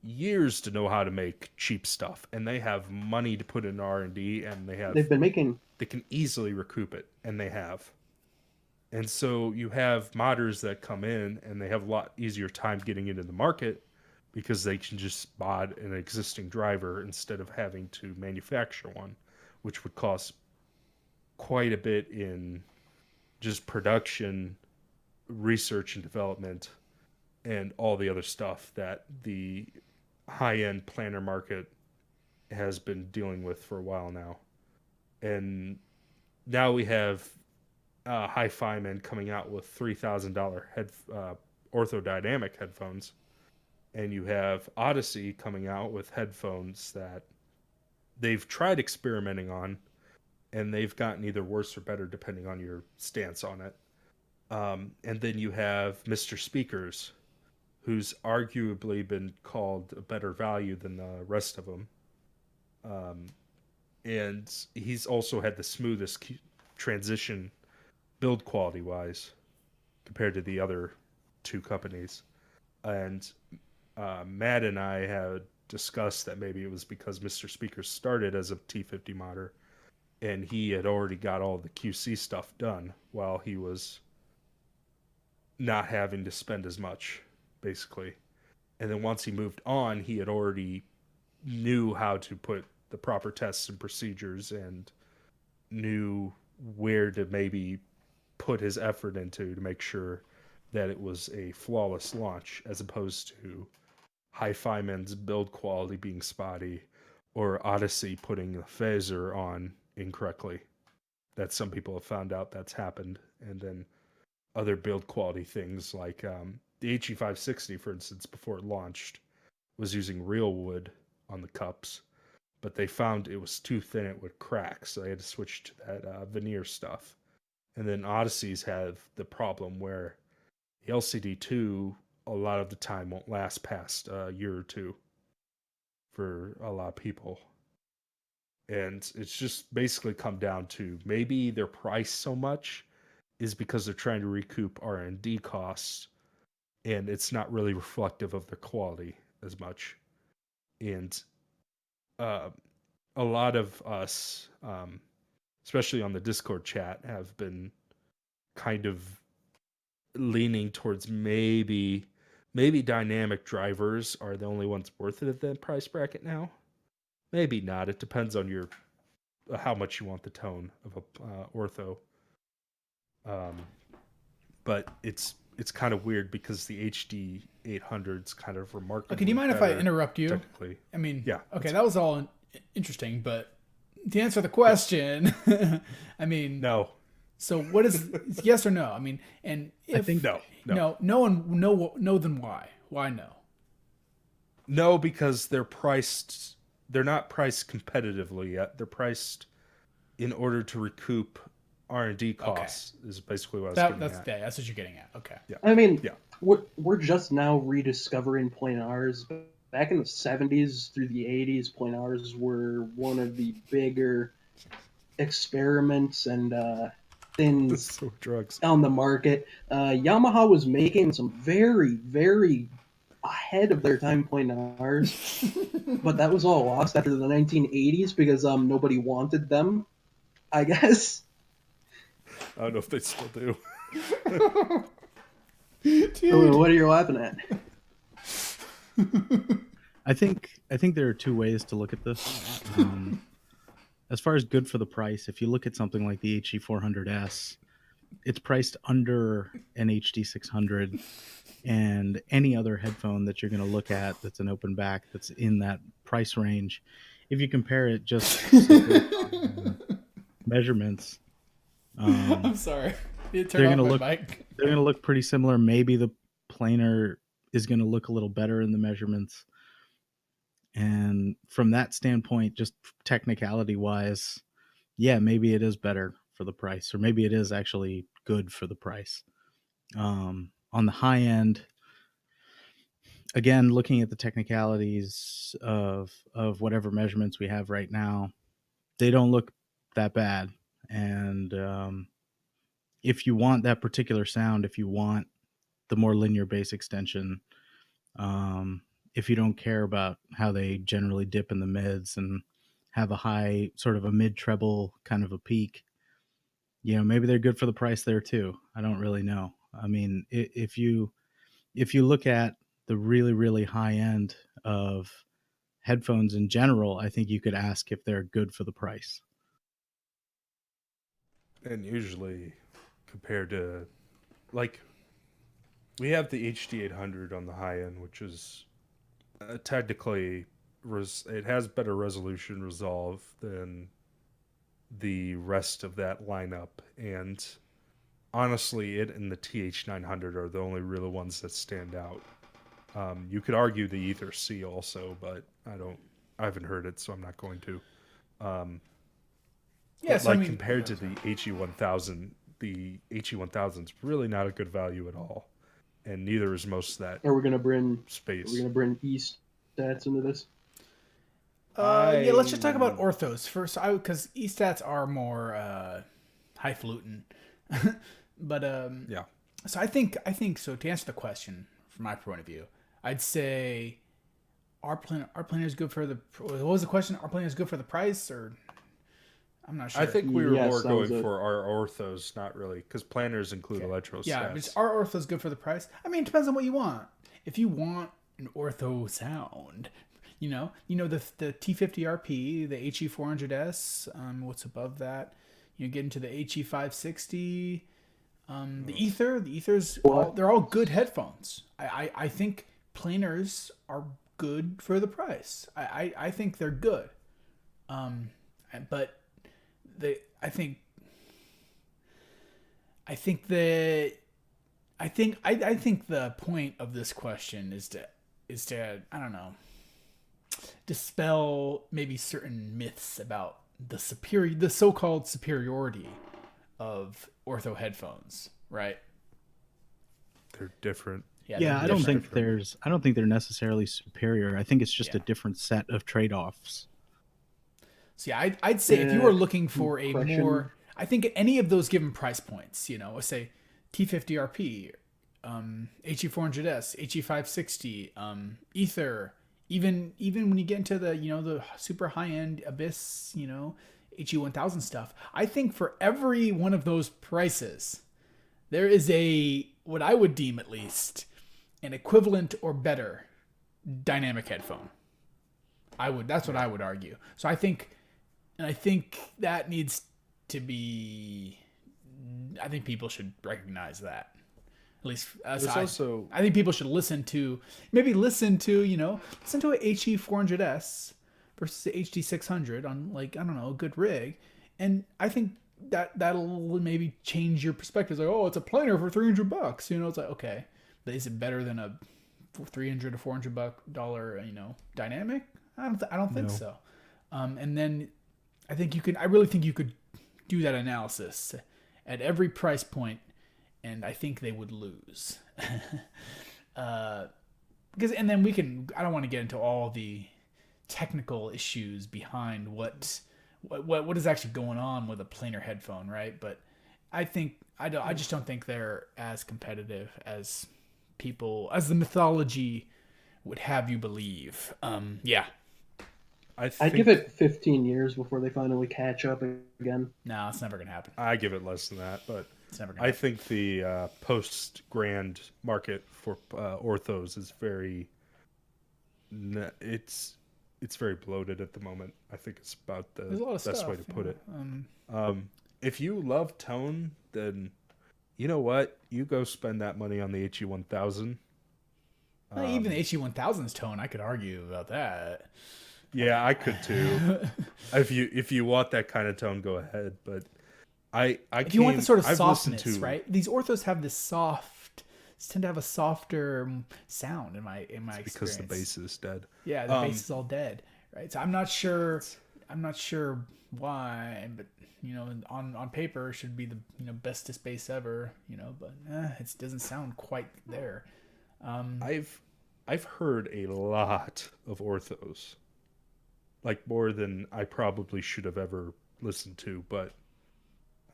years to know how to make cheap stuff, and they have money to put in R&D, and They've been making. they can easily recoup it, and they have. And so you have modders that come in, and they have a lot easier time getting into the market because they can just mod an existing driver instead of having to manufacture one, which would cost quite a bit in just production, research and development, and all the other stuff that the high-end planner market has been dealing with for a while now. And now we have Hi-Fi Man coming out with $3,000 orthodynamic headphones, and you have Audeze coming out with headphones that they've tried experimenting on, and they've gotten either worse or better depending on your stance on it. And then you have Mr. Speakers, who's arguably been called a better value than the rest of them. And he's also had the smoothest transition build quality wise compared to the other two companies. And Matt and I had discussed that maybe it was because Mr. Speakers started as a T50 modder, and he had already got all the QC stuff done while he was not having to spend as much, basically. And then once he moved on, he had already knew how to put the proper tests and procedures and knew where to maybe put his effort into to make sure that it was a flawless launch, as opposed to Hi-Fi Man's build quality being spotty or Audeze putting a phaser on incorrectly. That some people have found out that's happened. And then other build quality things like the HE560, for instance, before it launched, was using real wood on the cups, but they found it was too thin, it would crack, so they had to switch to that veneer stuff. And then Audeze's have the problem where the LCD2 a lot of the time won't last past a year or two for a lot of people. And it's just basically come down to maybe their price so much is because they're trying to recoup R&D costs, and it's not really reflective of their quality as much. And a lot of us, especially on the Discord chat, have been kind of leaning towards maybe dynamic drivers are the only ones worth it at that price bracket now. Maybe not. It depends on your how much you want the tone of a ortho. But it's kind of weird because the HD 800's kind of remarkable. Okay, do you mind if I interrupt you? Technically. I mean, yeah. Okay, that was all interesting, but to answer the question, I mean, no. So what is yes or no? I mean, and if I think no. Then why? Why no? No, because they're priced. They're not priced competitively yet. They're priced in order to recoup R&D costs. Okay. Is basically what I was getting at. That's what you're getting at. Okay. Yeah. I mean, we're just now rediscovering planars. Back in the 70s through the 80s, planars were one of the bigger experiments and things so drugs on the market. Yamaha was making some very, very ahead of their time planars, but that was all lost after the 1980s because nobody wanted them, I guess. I don't know if they still do. Dude. What are you laughing at? I think there are two ways to look at this. As far as good for the price, if you look at something like the HE400S, it's priced under an HD600, and any other headphone that you're going to look at that's an open back that's in that price range, if you compare it just measurements, I'm sorry. They're going to look pretty similar. Maybe the planar is going to look a little better in the measurements. And from that standpoint, just technicality wise, yeah, maybe it is better for the price, or maybe it is actually good for the price. On the high end, again, looking at the technicalities of whatever measurements we have right now, they don't look that bad. And if you want that particular sound, if you want the more linear bass extension, if you don't care about how they generally dip in the mids and have a high sort of a mid treble kind of a peak, maybe they're good for the price there too. I don't really know. I mean, if you look at the really, really high end of headphones in general, I think you could ask if they're good for the price. And usually, compared to, like, we have the HD800 on the high end, which is technically, it has better resolution resolve than the rest of that lineup. And honestly, it and the TH900 are the only real ones that stand out. You could argue the Ether C also, but I haven't heard it, so I'm not going to. Yeah, but so compared to the HE1000, the HE1000's really not a good value at all, and neither is most of that. Are we gonna bring space? Are we gonna bring stats into this? Yeah, let's just talk about orthos first, because stats are more highfalutin. But yeah. So I think so. To answer the question from my point of view, I'd say our planer is good for the. What was the question? Our planer is good for the price, or I'm not sure. I think we were Yes, more that was going it. for our orthos, not really, because planners include electro Yeah, stats. but our ortho's good for the price. I mean, it depends on what you want. If you want an ortho sound, the T50RP, the HE400S, what's above that? You get into the HE560, the Ether's they're all good headphones. I think planers are good for the price. I think they're good. But I think the point of this question is to I don't know, dispel maybe certain myths about the so-called superiority of ortho headphones, right? They're different. Yeah, I don't think they're necessarily superior. I think it's just a different set of trade-offs. So yeah, I'd say if you were looking for a Impression. more, I think at any of those given price points, let's say T50RP, HE400S, HE560, Ether, even when you get into the super high end Abyss, HE1000 stuff, I think for every one of those prices, there is what I would deem at least an equivalent or better dynamic headphone. That's what I would argue. So I think that needs to be. I think people should recognize that. At least I think people should listen to a HE400S versus the HD600 on a good rig, and I think that'll maybe change your perspective. It's like, oh, it's a planer for $300. It's like, okay, but is it better than a $300 to $400 dynamic? I don't think so. And then I really think you could do that analysis at every price point, and I think they would lose. And then I don't want to get into all the technical issues behind what is actually going on with a planar headphone, right? But I just don't think they're as competitive as the mythology would have you believe. Yeah. I'd give it 15 years before they finally catch up again. No, it's never gonna happen. I give it less than that, but It's never gonna I happen. think the post-grand market for orthos is it's very bloated at the moment. I think it's about the There's a lot of best stuff, way to put it. Um, If you love tone, then you know what? You go spend that money on the HE1000. even the HE1000's tone, I could argue about that. Yeah, I could too. If you want that kind of tone, go ahead. But If you want the sort of I've softness, listened to, right? These orthos have tend to have a softer sound in my because experience. the bass is dead. Yeah, the bass is all dead, right? So I'm not sure. I'm not sure why, but on paper it should be the bestest bass ever, but it doesn't sound quite there. I've heard a lot of orthos, like more than I probably should have ever listened to, but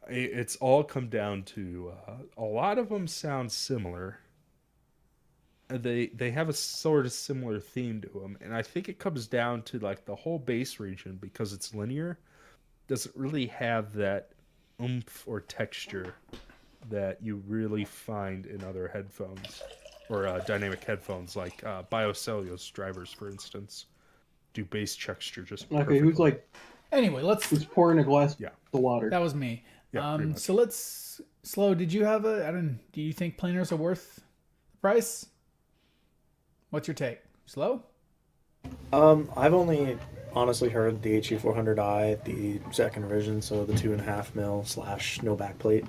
it's all come down to a lot of them sound similar. They have a sort of similar theme to them, and I think it comes down to like the whole bass region, because it's linear, doesn't really have that oomph or texture that you really find in other headphones or dynamic headphones, like Biocellulose drivers, for instance, do bass texture just perfectly. Okay, Anyway, who's pouring a glass Yeah. of water? That was me. Yeah, pretty much. So let's Slow. Did you have do you think planers are worth the price? What's your take? Slow? I've only honestly heard the HE400i, the second revision, so the 2.5 mil / no backplate.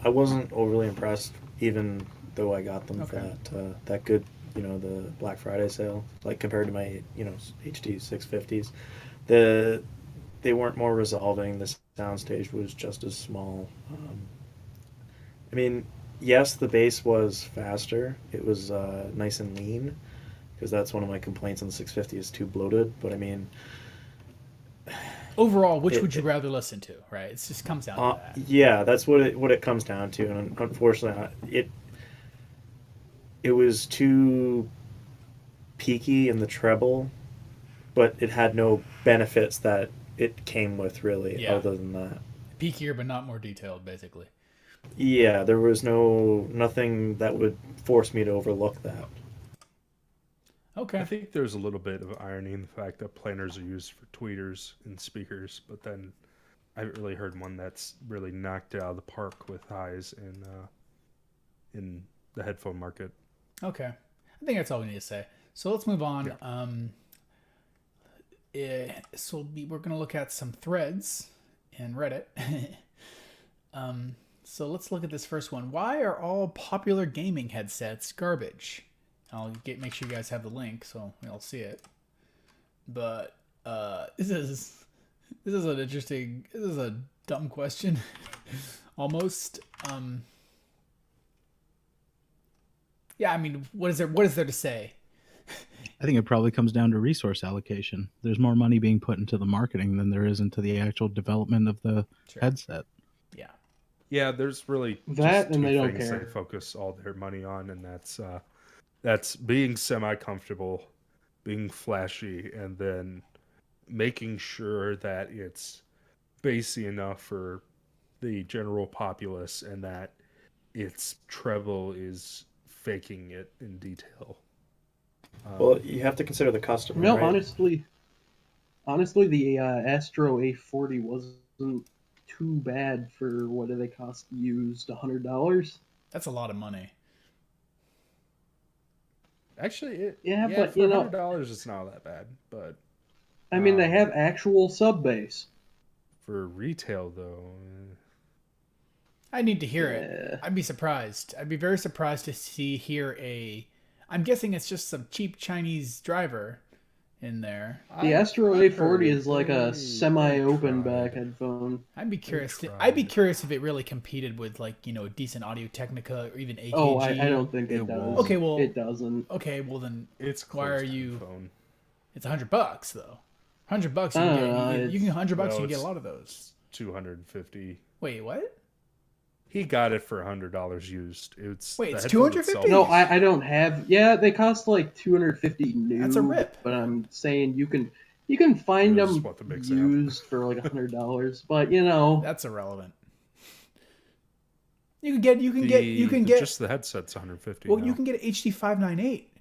I wasn't overly impressed, even though I got them for that good, the Black Friday sale. Like compared to my, HD 650s, they weren't more resolving. The soundstage was just as small. I mean, yes, the bass was faster. It was nice and lean, because that's one of my complaints on the 650 is too bloated. But I mean, overall, which would you rather listen to? Right? It just comes down to that. Yeah, that's what it comes down to, and unfortunately, it was too peaky in the treble, but it had no benefits that it came with really, other than that. Peakier, but not more detailed, basically. Yeah, there was nothing that would force me to overlook that. Okay. I think there's a little bit of irony in the fact that planers are used for tweeters and speakers, but then I haven't really heard one that's really knocked it out of the park with highs in the headphone market. Okay. I think that's all we need to say. So let's move on. Yeah. We're going to look at some threads in Reddit. So let's look at this first one. Why are all popular gaming headsets garbage? I'll make sure you guys have the link so you'll see it. But this is a dumb question, almost. Yeah, I mean, what is there to say? I think it probably comes down to resource allocation. There's more money being put into the marketing than there is into the actual development of the headset. Yeah. Yeah, there's really that, just and two they don't things care. they focus all their money on, and that's being semi-comfortable, being flashy, and then making sure that it's bassy enough for the general populace, and that its treble is faking it in detail. Well, you have to consider the customer. No, right? honestly, the Astro A40 wasn't too bad for what did they cost used? $100. That's a lot of money. Actually, but for $100, it's not that bad. But I mean, they have actual sub bass. For retail, though, I need to hear it. I'd be surprised. I'd be very surprised to hear I'm guessing it's just some cheap Chinese driver in there. The Astro A40 is like a semi-open back headphone. I'd be curious if it really competed with decent Audio Technica or even AKG. Oh, I don't think it does. Okay, well, it doesn't. Okay, well then, why are you? It's $100 though. $100 you can $100 you can get a lot of those. $250. Wait, what? He got it for $100 used. It's $250? No, I don't have. Yeah, they cost like $250 new. That's a rip. But I'm saying you can find them used for like $100. But that's irrelevant. You can get just the headset's $150. Well, you can get an HD 598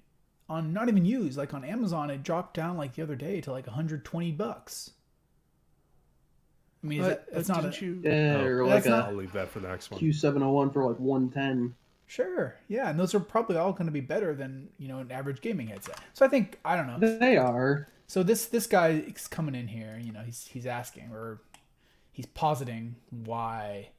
on not even used. Like on Amazon, it dropped down like the other day to like $120. I mean, that's not or like I'll leave that for the next one. Q701 for like $110. Sure, yeah, and those are probably all going to be better than an average gaming headset. So I don't know. They are. So this guy is coming in here. He's asking, or he's positing why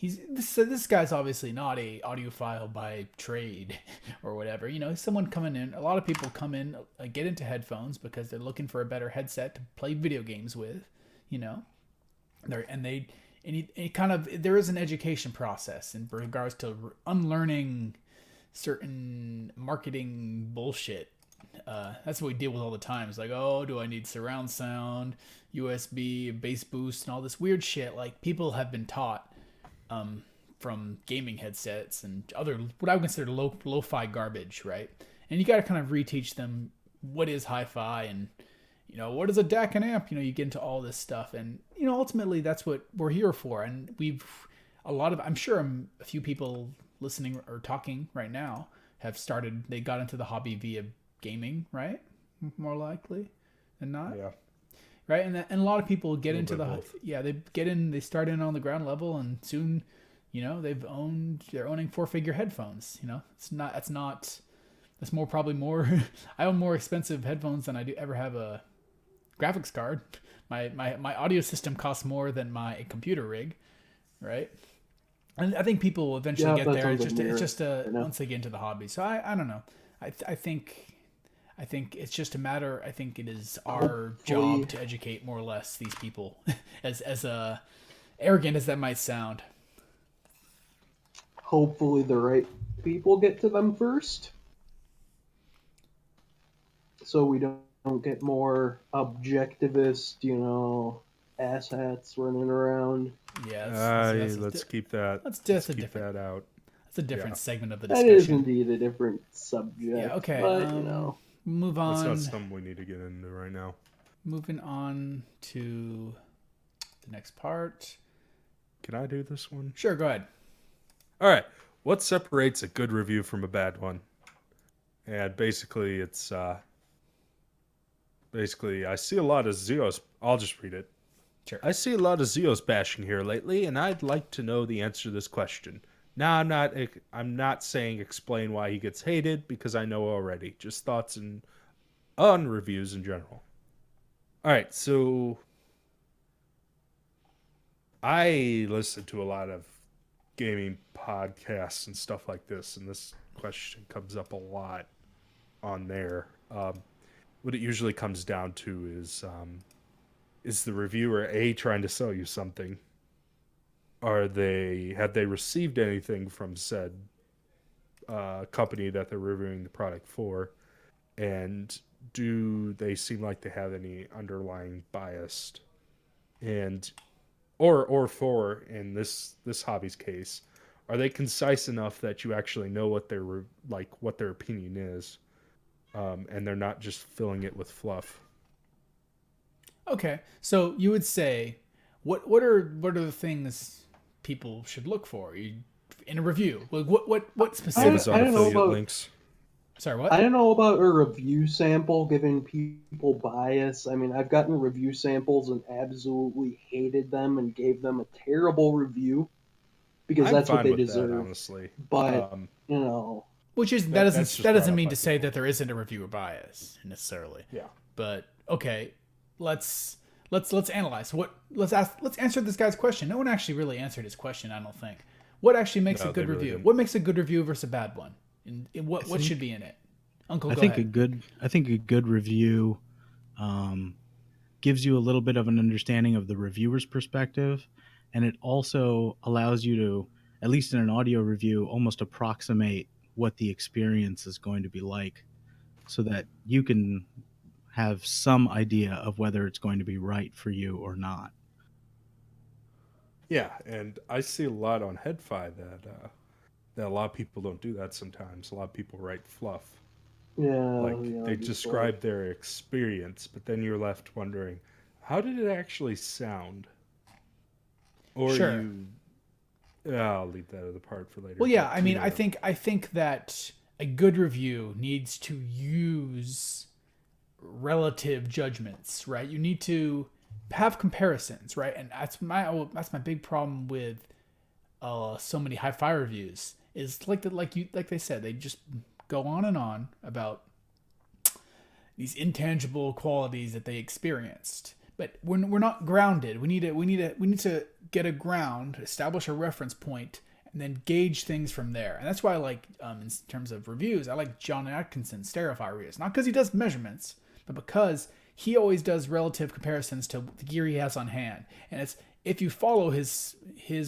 this guy's obviously not a audiophile by trade or whatever. You know, someone coming in. A lot of people come in, get into headphones because they're looking for a better headset to play video games with. You know, there is an education process in regards to unlearning certain marketing bullshit. That's what we deal with all the time. It's like, oh, do I need surround sound, USB, bass boost, and all this weird shit? Like, people have been taught from gaming headsets and other what I would consider lo-fi garbage, right? And you got to kind of reteach them what is hi-fi and, you know, what is a DAC and amp. You know, you get into all this stuff, and, you know, ultimately that's what we're here for. And I'm sure a few people listening or talking right now they got into the hobby via gaming, right? More likely than not. Yeah. Right. And a lot of people get into they start in on the ground level, and soon, you know, they're owning 4-figure headphones. You know, that's probably more, I own more expensive headphones than I do ever have a graphics card. My audio system costs more than my computer rig. Right. And I think people will eventually get there. It's just once they get into the hobby. So I don't know. I think it's just a matter. I think it is our job to educate more or less these people, as arrogant as that might sound. Hopefully, the right people get to them first, so we don't get more objectivist, you know, asshats running around. Yeah, let's keep that. Let's keep that out. That's a different segment of the That discussion. is indeed a different subject. Yeah, okay. But, you know. Move on. That's not something we need to get into right now. Moving on to the next part. Can I do this one? Sure, go ahead. All right. What separates a good review from a bad one? And basically, it's I see a lot of Zeos. I'll just read it. Sure. I see a lot of Zeos bashing here lately, and I'd like to know the answer to this question. Now, I'm not saying explain why he gets hated, because I know already. Just thoughts on reviews in general. All right, so I listen to a lot of gaming podcasts and stuff like this, and this question comes up a lot on there. What it usually comes down to is the reviewer trying to sell you something? Have they received anything from said company that they're reviewing the product for, and do they seem like they have any underlying bias? And or for in this hobby's case, are they concise enough that you actually know what their opinion is, and they're not just filling it with fluff? Okay, so you would say, what are the things people should look for in a review? Like what specific? Amazon affiliate links. Sorry, what? I don't know about a review sample giving people bias. I mean, I've gotten review samples and absolutely hated them and gave them a terrible review because that's what they deserve. That, honestly, but you know, that doesn't mean to say that there isn't a reviewer bias necessarily. Yeah. But okay, let's analyze. Let's answer this guy's question. No one actually really answered his question, I don't think. What actually makes a good review? Really, what makes a good review versus a bad one? And what should be in it? Uncle, go ahead. I think a good review gives you a little bit of an understanding of the reviewer's perspective, and it also allows you to, at least in an audio review, almost approximate what the experience is going to be like, so that you can have some idea of whether it's going to be right for you or not. Yeah, and I see a lot on HeadFi that a lot of people don't do that sometimes. A lot of people write fluff. Yeah. They describe their experience, but then you're left wondering, how did it actually sound? Or sure. I'll leave that other part for later. Well, yeah, I mean, I think that a good review needs to use relative judgments, right? You need to have comparisons, right? And that's my big problem with so many hi-fi reviews is like they said, they just go on and on about these intangible qualities that they experienced. but we're not grounded. We need to get a ground, establish a reference point, and then gauge things from there. And that's why I like, in terms of reviews, I like John Atkinson's Sterify reviews. Not because he does measurements, but because he always does relative comparisons to the gear he has on hand. And it's, if you follow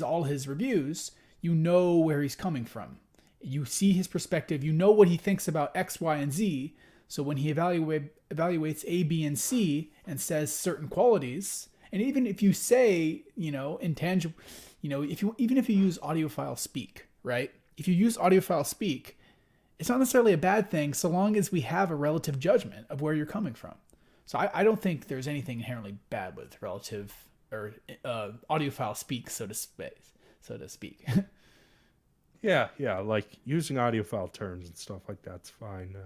all his reviews, you know where he's coming from. You see his perspective. You know what he thinks about X, Y, and Z. So when he evaluates A, B, and C and says certain qualities, and even if you say, intangible, even if you use audiophile speak, right? If you use audiophile speak, it's not necessarily a bad thing so long as we have a relative judgment of where you're coming from. So I don't think there's anything inherently bad with relative or audiophile speak, so to speak. Yeah, like using audiophile terms and stuff like that's fine.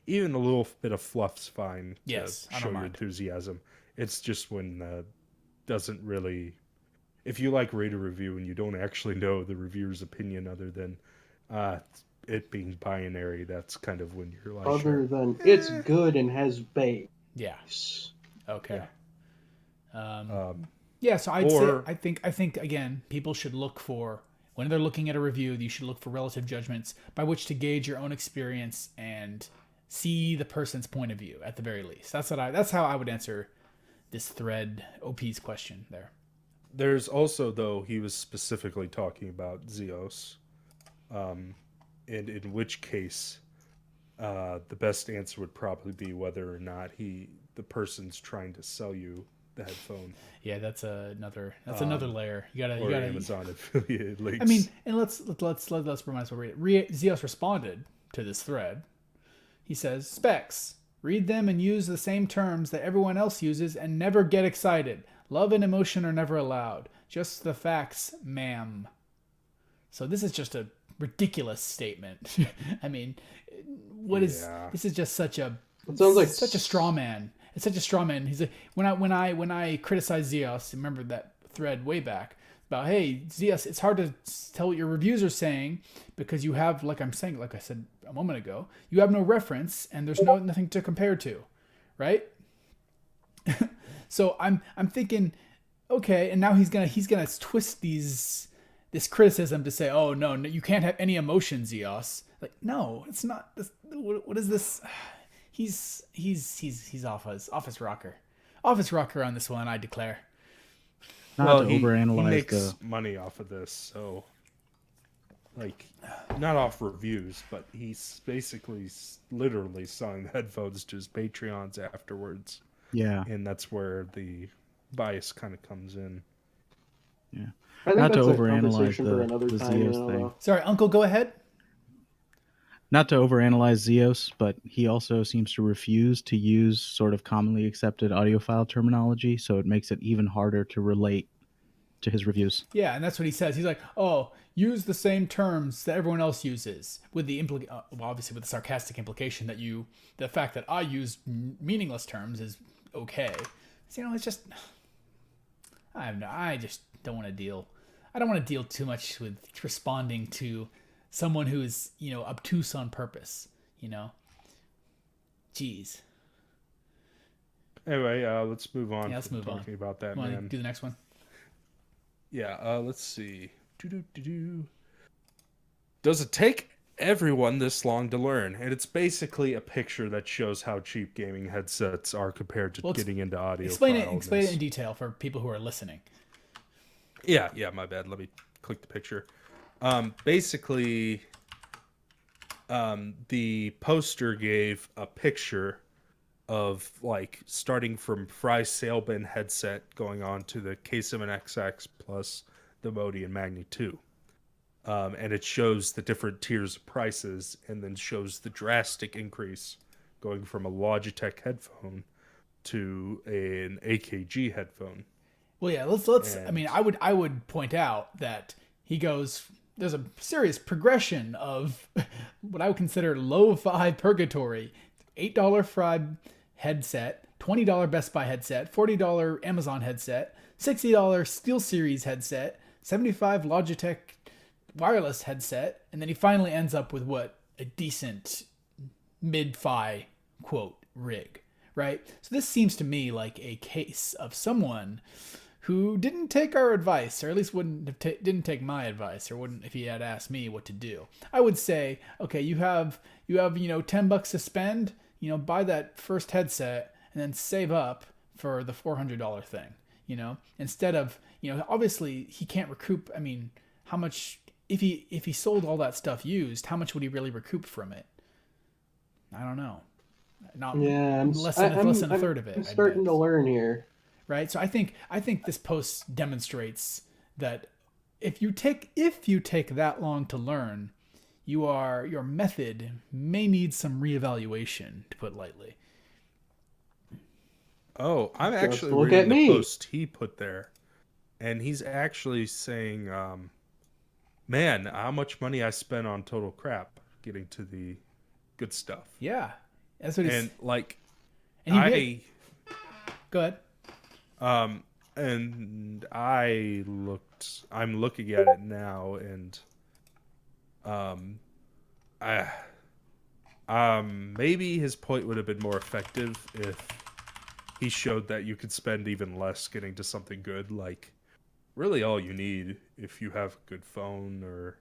Even a little bit of fluff's fine to Yes, I show don't your mind. enthusiasm. It's just when doesn't really... If you like read a review and you don't actually know the reviewer's opinion other than it being binary, that's kind of when you're like... Other than it's good and has base. Yeah. Okay. Yeah. Yeah, so I think again, people should look for, when they're looking at a review, you should look for relative judgments by which to gauge your own experience and see the person's point of view at the very least. That's how I would answer this thread OP's question there. There's also, though, he was specifically talking about Zeos, and in which case the best answer would probably be whether or not the person's trying to sell you the headphone. Yeah, that's another layer. You gotta Amazon affiliate links. I mean, and let's remind us what Zeos responded to this thread. He says, specs. Read them and use the same terms that everyone else uses and never get excited. Love and emotion are never allowed. Just the facts, ma'am. So this is just a ridiculous statement. I mean, this is just such a... It sounds like such a straw man. It's such a straw man. He's like, when I criticize Zeos, remember that thread way back about, hey, Zeos, it's hard to tell what your reviews are saying because you have, like I said a moment ago, you have no reference and there's nothing to compare to, right? So I'm thinking, okay, and now he's gonna twist this criticism to say, oh no, you can't have any emotion, Zeos. Like, no, it's not. What is this? He's office rocker on this one, I declare. Not to he overanalyze makes money off of this, so like not off reviews, but he's basically literally selling the headphones to his Patreons afterwards. Yeah, And that's where the bias kind of comes in. yeah. I think Not to that's a overanalyze conversation for another the time. Zeos thing. Sorry, Uncle, go ahead. Not to overanalyze Zeos, but he also seems to refuse to use sort of commonly accepted audiophile terminology, so it makes it even harder to relate to his reviews. Yeah, and that's what he says. He's like, oh, use the same terms that everyone else uses, with the obviously with the sarcastic implication that the fact that I use meaningless terms is okay. So, it's just, I just don't want to deal. I don't want to deal too much with responding to someone who is, obtuse on purpose, Jeez. Anyway, let's move on. Yeah, let's move on. Talking about that, Want to man. do the next one? Yeah, let's see. Does it take everyone this long to learn? And it's basically a picture that shows how cheap gaming headsets are compared to getting into audio. Explain it in detail for people who are listening. Yeah, my bad. Let me click the picture. Basically, the poster gave a picture of like starting from Fry's Sailbin headset going on to the K7XX plus the Modi and Magni 2. And it shows the different tiers of prices and then shows the drastic increase going from a Logitech headphone to an AKG headphone. Well, yeah, let's I mean, I would point out that there's a serious progression of what I would consider lo-fi purgatory. $8 Fry headset, $20 Best Buy headset, $40 Amazon headset, $60 SteelSeries headset, $75 Logitech wireless headset, and then he finally ends up with a decent mid-fi quote rig, right? So this seems to me like a case of someone who didn't take our advice, or at least wouldn't have didn't take my advice, or wouldn't if he had asked me what to do. I would say, okay, you have $10 to spend, buy that first headset and then save up for the $400 thing. Instead of obviously he can't recoup. I mean, how much if he sold all that stuff used, how much would he really recoup from it? I don't know. Not less than a third of it. I'm starting to learn here. Right, so I think this post demonstrates that if you take that long to learn, your method may need some reevaluation, to put lightly. Oh, I'm actually look reading at the me. post he put there, and he's actually saying, "Man, how much money I spent on total crap getting to the good stuff." Yeah, that's what he's. And like, And he did. Go ahead. And I'm looking at it now, and maybe his point would have been more effective if he showed that you could spend even less getting to something good. Like, really all you need if you have a good phone or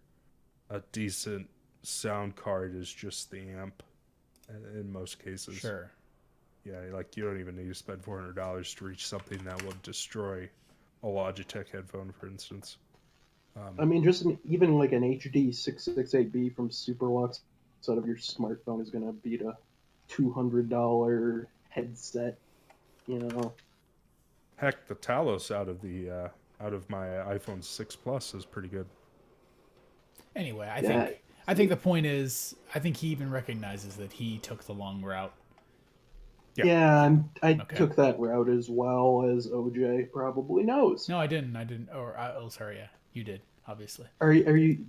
a decent sound card is just the amp in most cases. Sure. Yeah, like you don't even need to spend $400 to reach something that will destroy a Logitech headphone, for instance. I mean, just even like an HD 668B from Superlux out of your smartphone is going to beat a $200 headset. Heck, the Talos out of my iPhone 6 Plus is pretty good. Anyway, I think the point is, I think he even recognizes that he took the long route. Yeah, I took that route as well, as OJ probably knows. No, I didn't. Sorry, yeah, you did, obviously. Are you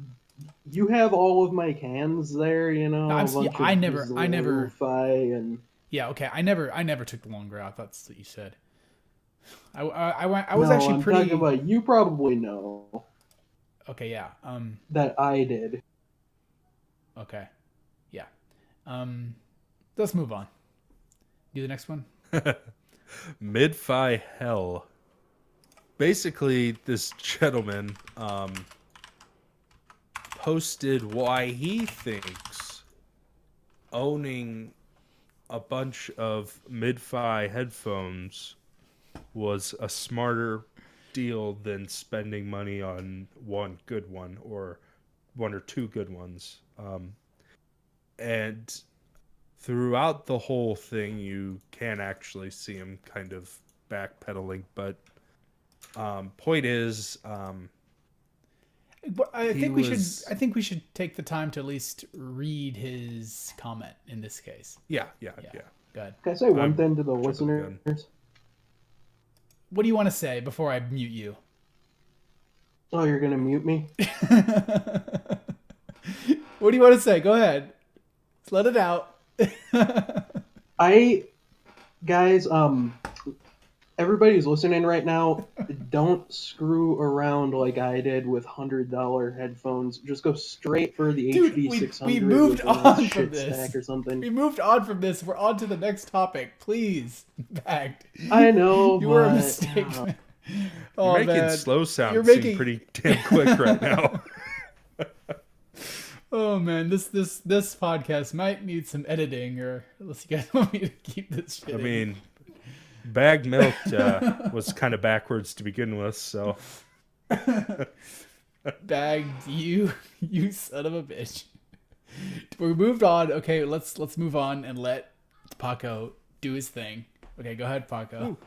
have all of my cans there? I never. And Yeah, okay. I never took the long route. That's what you said. I was actually I'm pretty. talking about, you probably know. Okay, yeah. That I did. Okay, yeah. Let's move on. Do the next one. Mid-fi hell. Basically, this gentleman posted why he thinks owning a bunch of mid-fi headphones was a smarter deal than spending money on one good one or one or two good ones. And throughout the whole thing, you can actually see him kind of backpedaling. But point is, I think we should take the time to at least read his comment in this case. Yeah. Go ahead. Can I say one thing to the listeners? What do you want to say before I mute you? Oh, you're gonna mute me? What do you want to say? Go ahead. Let's let it out. Guys, everybody who's listening right now, don't screw around like I did with $100 headphones. Just go straight for the HD 600. We moved on from this. Stack or something. We moved on from this. We're on to the next topic. Please, back. I know, you were a mistake. Man. Oh, you're making slow sounds seem pretty damn quick right now. Oh man, this podcast might need some editing, or unless you guys want me to keep this shit. I mean, bagged milk was kind of backwards to begin with, so. Bagged you son of a bitch. We moved on. Okay, let's move on and let Paco do his thing. Okay, go ahead, Paco. Ooh.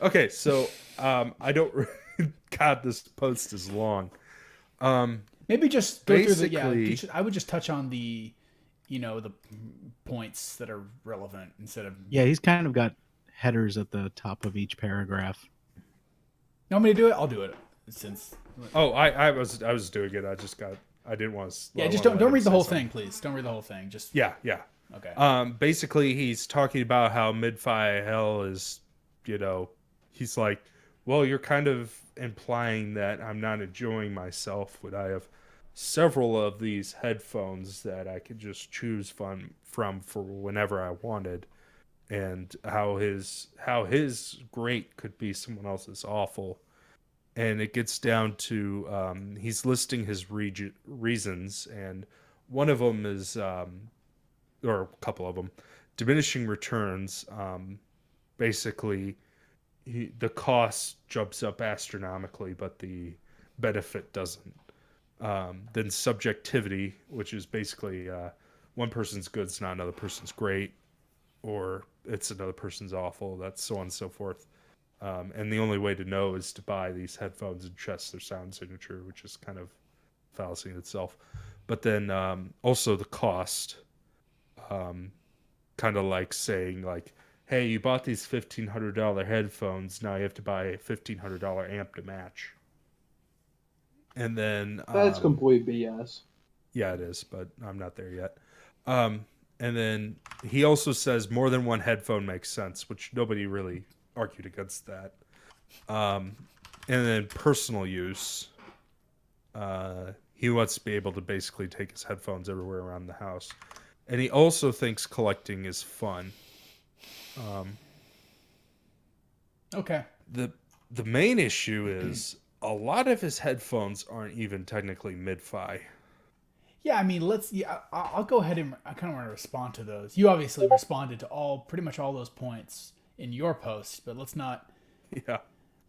Okay, so I don't. God, this post is long. Maybe just go through the. Yeah, I would just touch on the points that are relevant instead of. Yeah, he's kind of got headers at the top of each paragraph. You want me to do it? I'll do it since. Oh, I was doing it. I didn't want to. Yeah, just don't read the whole thing, please. Don't read the whole thing. Just. Yeah. Okay. Basically, he's talking about how mid-fi hell is, he's like, well, you're kind of implying that I'm not enjoying myself when I have several of these headphones that I could just choose from for whenever I wanted. and how his great could be someone else's awful. And it gets down to he's listing his reasons, and one of them is, or a couple of them, diminishing returns. Basically, the cost jumps up astronomically, but the benefit doesn't. Then subjectivity, which is basically one person's good is not another person's great, or it's another person's awful. That's so on and so forth. And the only way to know is to buy these headphones and test their sound signature, which is kind of fallacy in itself. But then also the cost, kind of like saying like, hey, you bought these $1,500 headphones, now you have to buy a $1,500 amp to match. And then That's complete BS. yeah, it is, but I'm not there yet. And then he also says more than one headphone makes sense, which nobody really argued against that. And then personal use. He wants to be able to basically take his headphones everywhere around the house. And he also thinks collecting is fun. Okay. The main issue is a lot of his headphones aren't even technically mid-fi. Yeah, I mean, I'll go ahead and I kind of want to respond to those. You obviously responded to pretty much all those points in your post, but let's not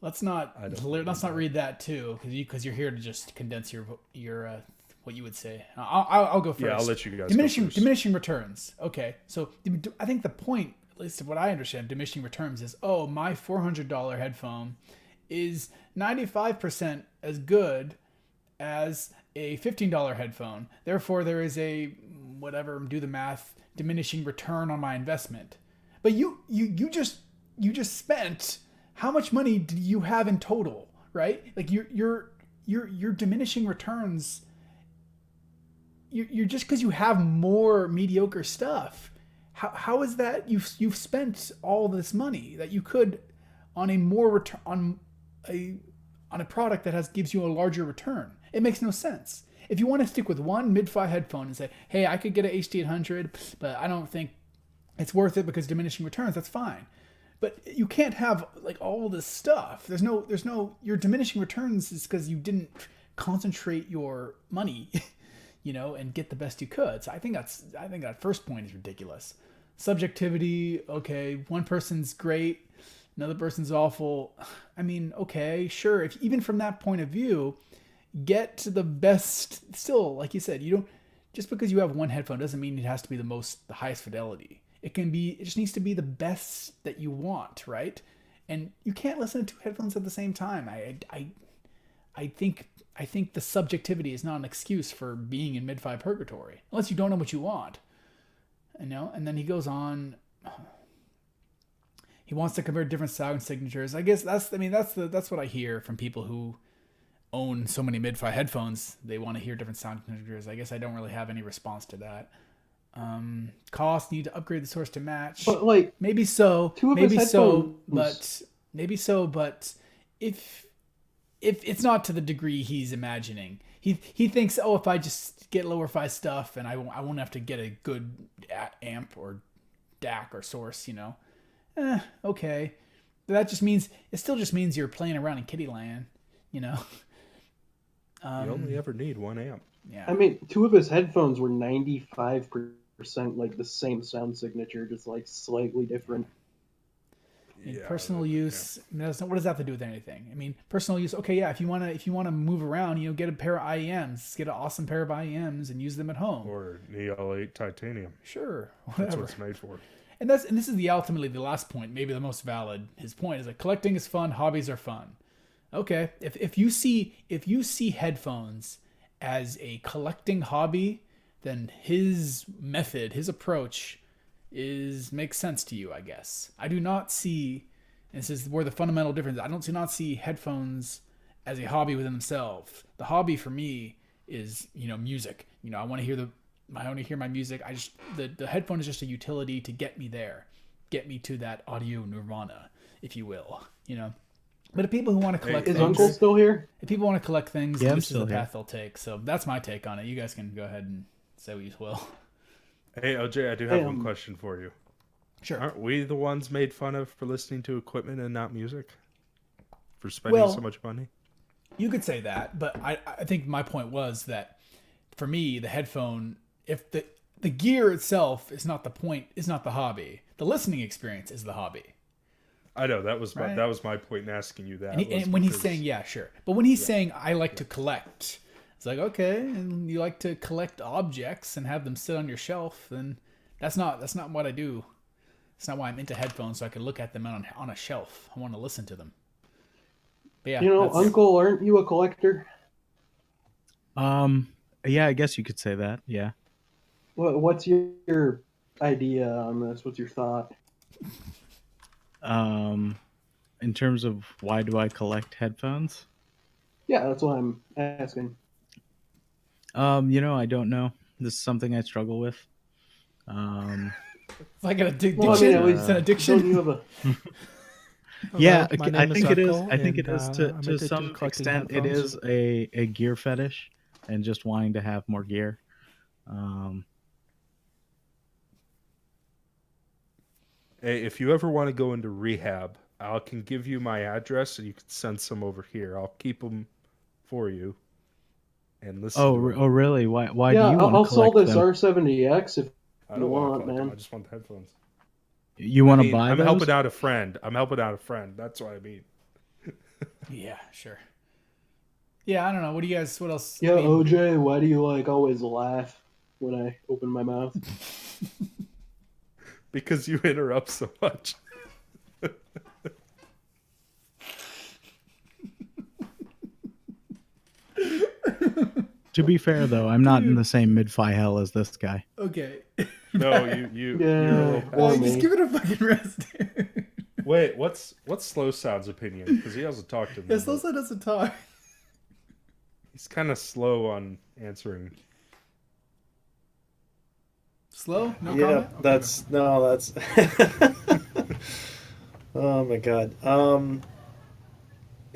read that too, because you're here to just condense your what you would say. I'll go first. Yeah, I'll let you guys diminishing returns. Okay, so I think the point, at least of what I understand, diminishing returns is, oh, my $400 headphone is 95% as good as a $15 headphone. Therefore, there is a, whatever, do the math, diminishing return on my investment. But you just spent, how much money do you have in total, right? Like you're diminishing returns. You're just because you have more mediocre stuff. How is that you've spent all this money that you could on a more return on a product that gives you a larger return? It makes no sense. If you want to stick with one mid-fi headphone and say, hey, I could get an HD800, but I don't think it's worth it because diminishing returns, that's fine. But you can't have like all this stuff. There's no your diminishing returns is because you didn't concentrate your money, and get the best you could. So I think that first point is ridiculous. Subjectivity, okay, one person's great, another person's awful. I mean, okay, sure. If even from that point of view, get to the best. Still, like you said, you don't, just because you have one headphone doesn't mean it has to be the highest fidelity. It just needs to be the best that you want, right? And you can't listen to two headphones at the same time. I think the subjectivity is not an excuse for being in mid-fi purgatory, unless you don't know what you want. And then he goes on. He wants to compare different sound signatures. I guess that's what I hear from people who own so many mid-fi headphones. They want to hear different sound signatures. I guess I don't really have any response to that. Cost, need to upgrade the source to match. But like, maybe so, but if it's not to the degree he's imagining, he thinks, oh, if I just get lower fi stuff and I won't have to get a good amp or DAC or source, okay. But it still just means you're playing around in kitty land, you only ever need one amp. Yeah. I mean, two of his headphones were 95% like the same sound signature, just like slightly different. In personal use, what does that have to do with anything? I mean, personal use, okay, yeah, if you wanna move around, get a pair of IEMs, get an awesome pair of IEMs and use them at home. Or an EL8 titanium. Sure, whatever. That's what it's made for. And this is ultimately the last point, maybe the most valid. His point is that collecting is fun, hobbies are fun. Okay, if you see headphones as a collecting hobby, then his method, his approach makes sense to you, I guess. I do not see, and this is where the fundamental difference, I do not see headphones as a hobby within themselves. The hobby for me is, music. I want to hear my music. The headphone is just a utility to get me there, get me to that audio nirvana, if you will, But if people who want to collect things... Is Uncle still here? If people want to collect things, yeah, this is the path they'll take. So that's my take on it. You guys can go ahead and say what you will. Hey, OJ, I do have one question for you. Sure. Aren't we the ones made fun of for listening to equipment and not music? For spending so much money? You could say that, but I think my point was that for me, the headphone, if the gear itself is not the point, is not the hobby. The listening experience is the hobby. I know that was my point in asking you that. And when he's saying, yeah, sure, but when he's saying I like to collect, it's like, okay, and you like to collect objects and have them sit on your shelf, then that's not what I do. It's not why I'm into headphones, so I can look at them on a shelf. I want to listen to them. But yeah, Uncle, aren't you a collector? Yeah, I guess you could say that. Yeah. What's your idea on this? What's your thought? In terms of why do I collect headphones? Yeah, that's what I'm asking. I don't know. This is something I struggle with. It's like an addiction. Well, I mean, it's an addiction. Don't you have a... Yeah, Hello, my I name think is it is. Uncle, I think it and, is I'm to addicted to some collecting extent. It headphones. is a gear fetish, and just wanting to have more gear. Hey, if you ever want to go into rehab, I can give you my address and you can send some over here. I'll keep them for you. And listen. Oh, really? Why do Yeah, you want to I'll sell collect this them? R70X if I you don't want want, to collect them. man. I just want the headphones. You want to buy I'm those? helping out a friend. That's what I mean. Yeah, sure. Yeah, I don't know. What else? Yeah, OJ, why do you always laugh when I open my mouth? Because you interrupt so much. To be fair, though, I'm not in the same mid-fi hell as this guy. Okay. No, you're a little well, Just give it a fucking rest. Dude. Wait, what's Slow Sound's opinion? Because he hasn't talked to me. Yeah, Slow Sound doesn't talk. He's kind of slow on answering. Slow? No Yeah, comment? that's oh my god.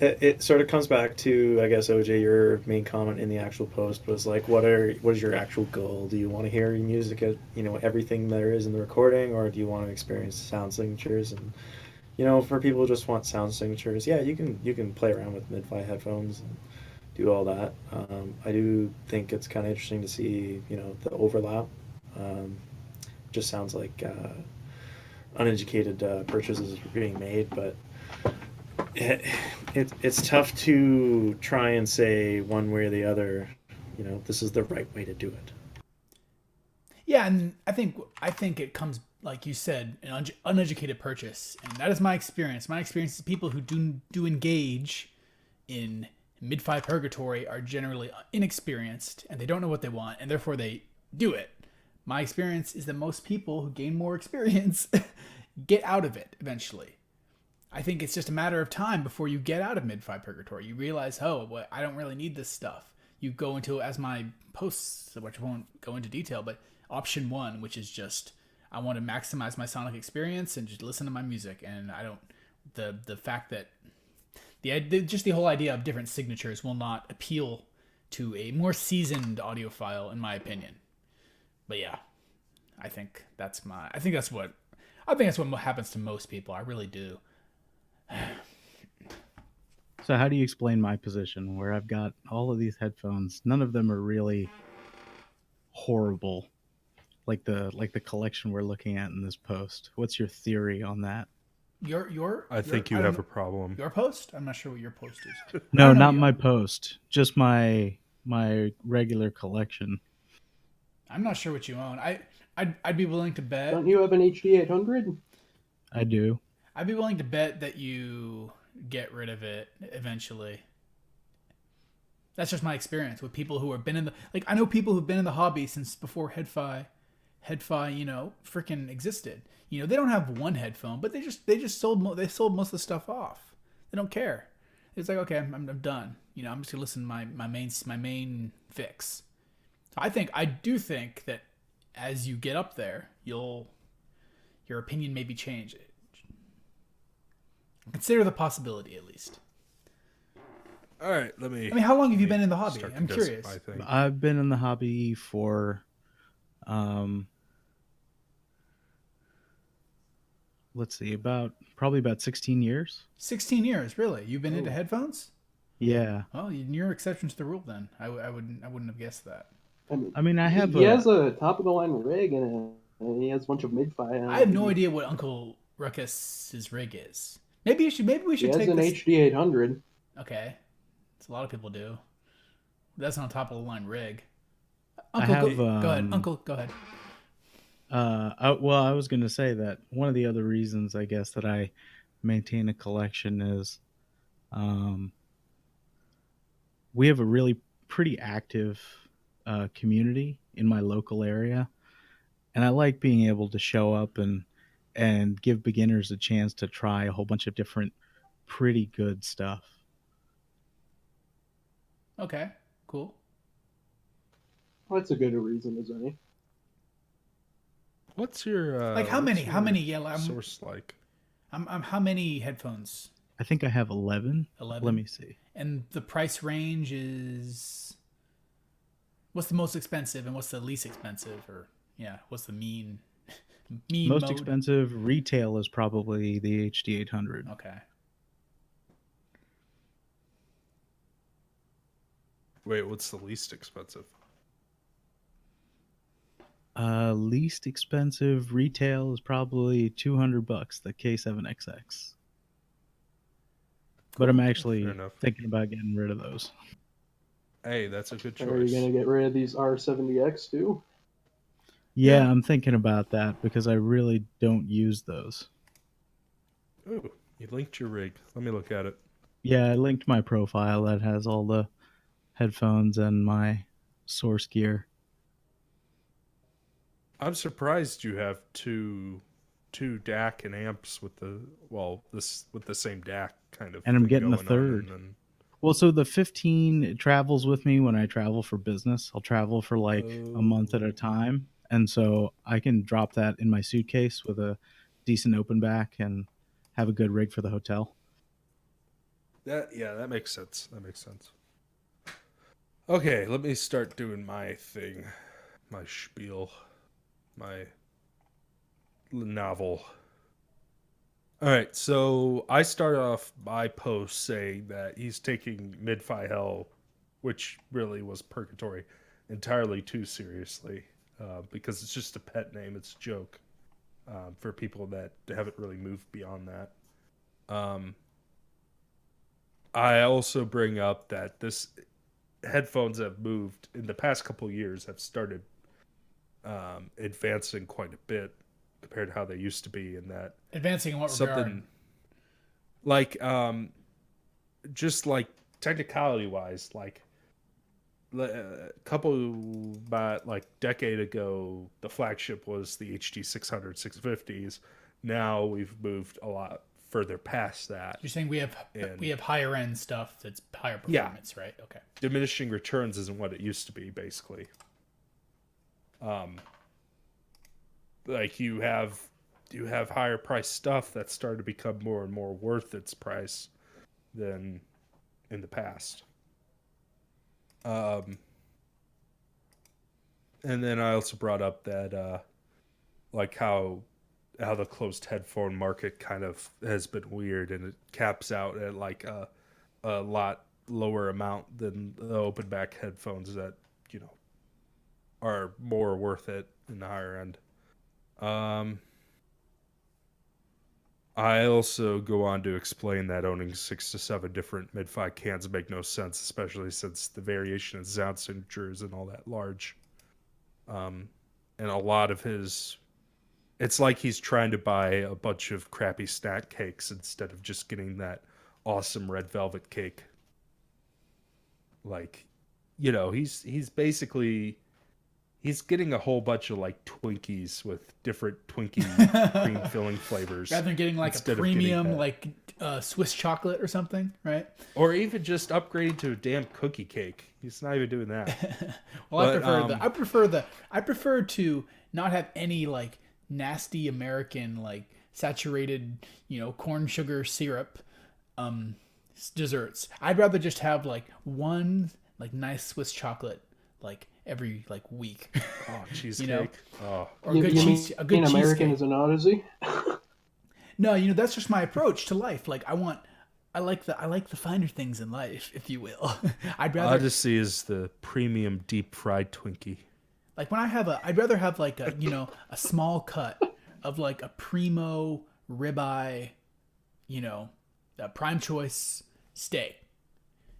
It sort of comes back to, I guess, OJ, your main comment in the actual post was like, what is your actual goal? Do you want to hear your music at, everything there is in the recording, or do you want to experience sound signatures? And for people who just want sound signatures, yeah, you can play around with mid-fi headphones and do all that. I do think it's kind of interesting to see, the overlap. Just sounds like uneducated purchases are being made, but it's tough to try and say one way or the other, this is the right way to do it. Yeah, and I think it comes, like you said, an uneducated purchase, and that is my experience. My experience is people who do engage in mid-fi purgatory are generally inexperienced, and they don't know what they want, and therefore they do it. My experience is that most people who gain more experience get out of it eventually. I think it's just a matter of time before you get out of mid-fi purgatory. You realize, I don't really need this stuff. You go into, as my posts, which I won't go into detail, but option 1, which is just, I want to maximize my sonic experience and just listen to my music. And I don't, the fact that, just the whole idea of different signatures will not appeal to a more seasoned audiophile, in my opinion. But yeah, I think that's what happens to most people. I really do. So how do you explain my position where I've got all of these headphones? None of them are really horrible, like the collection we're looking at in this post. What's your theory on that? I think you have a problem. Your post? I'm not sure what your post is. No, not my post. Just my regular collection. I'm not sure what you own. I'd be willing to bet. Don't you have an HD800? I do. I'd be willing to bet that you get rid of it eventually. That's just my experience with people who have been in the, I know people who've been in the hobby since before headphi, freaking existed. They don't have one headphone, but they sold most of the stuff off. They don't care. It's like, okay, I'm done. I'm just gonna listen to my main fix. So I do think that as you get up there, your opinion may be changed. Consider the possibility, at least. All right, how long have you been in the hobby? I'm curious. I've been in the hobby for let's see, probably about 16 years. 16 years, really? You've been into headphones? Yeah. Well, you're exception to the rule then. I wouldn't have guessed that. I mean, I have he has a top of the line rig and he has a bunch of mid-fi. I have no idea what Uncle Ruckus's rig is. Maybe we should He has take an this. HD800. Okay, it's a lot of people do. That's not a top of the line rig. I Uncle, have, go ahead. Uncle, go ahead. well, I was going to say that one of the other reasons, I guess, that I maintain a collection is we have a really pretty active community in my local area. And I like being able to show up and give beginners a chance to try a whole bunch of different pretty good stuff. Okay, cool. Well, that's a good reason as any. What's your Like how many? source like? I'm how many headphones? I think I have 11. 11. Let me see. And the price range is what's the most expensive and what's the least expensive, or what's the mean Most mode? expensive retail is probably the HD800. Okay. Wait, what's the least expensive? Least expensive retail is probably $200, the K7XX. But I'm actually Fair enough. thinking about getting rid of those. Hey, that's a good choice. Are you going to get rid of these R70X too? Yeah, I'm thinking about that because I really don't use those. Ooh, you linked your rig. Let me look at it. Yeah, I linked my profile that has all the headphones and my source gear. I'm surprised you have two DAC and amps with the same DAC kind of. And I'm thing getting a going on, third. and then... Well, so the 15 travels with me when I travel for business. I'll travel for like a month at a time. And so I can drop that in my suitcase with a decent open back and have a good rig for the hotel. That makes sense. That makes sense. Okay, let me start doing my thing. My spiel. My novel. All right, so I start off my post saying that he's taking mid-fi hell, which really was purgatory, entirely too seriously, because it's just a pet name. It's a joke for people that haven't really moved beyond that. I also bring up that this headphones have moved in the past couple of years, have started advancing quite a bit compared to how they used to be, in that Advancing in what something regard? like just like technicality wise, like decade ago the flagship was the HD 600 650s. Now we've moved a lot further past that. You're saying we have higher end stuff that's higher performance, right? Okay. Diminishing returns isn't what it used to be, basically. Like you have higher price stuff that's started to become more and more worth its price than in the past. And then I also brought up that like how the closed headphone market kind of has been weird, and it caps out at like a lot lower amount than the open back headphones that, you know, are more worth it in the higher end. I also go on to explain that owning 6 to 7 different mid-fi cans make no sense, especially since the variation in sound signatures and all that large. And a lot of it's like he's trying to buy a bunch of crappy snack cakes instead of just getting that awesome red velvet cake. Like, you know, he's basically... He's getting a whole bunch of like Twinkies with different Twinkie cream filling flavors. Rather than getting like a premium like Swiss chocolate or something, right? Or even just upgrading to a damn cookie cake. He's not even doing that. Well, I prefer to not have any like nasty American like saturated, you know, corn sugar syrup desserts. I'd rather just have like one like nice Swiss chocolate like every like week. Oh, cheesecake. You know? Oh. Or a good you cheese. A good mean American cheesecake. is an Audeze? No, that's just my approach to life. Like I like the finer things in life, if you will. I'd rather Odyssey is the premium deep fried Twinkie. like when I'd rather have like a a small cut of like a primo ribeye, a prime choice steak.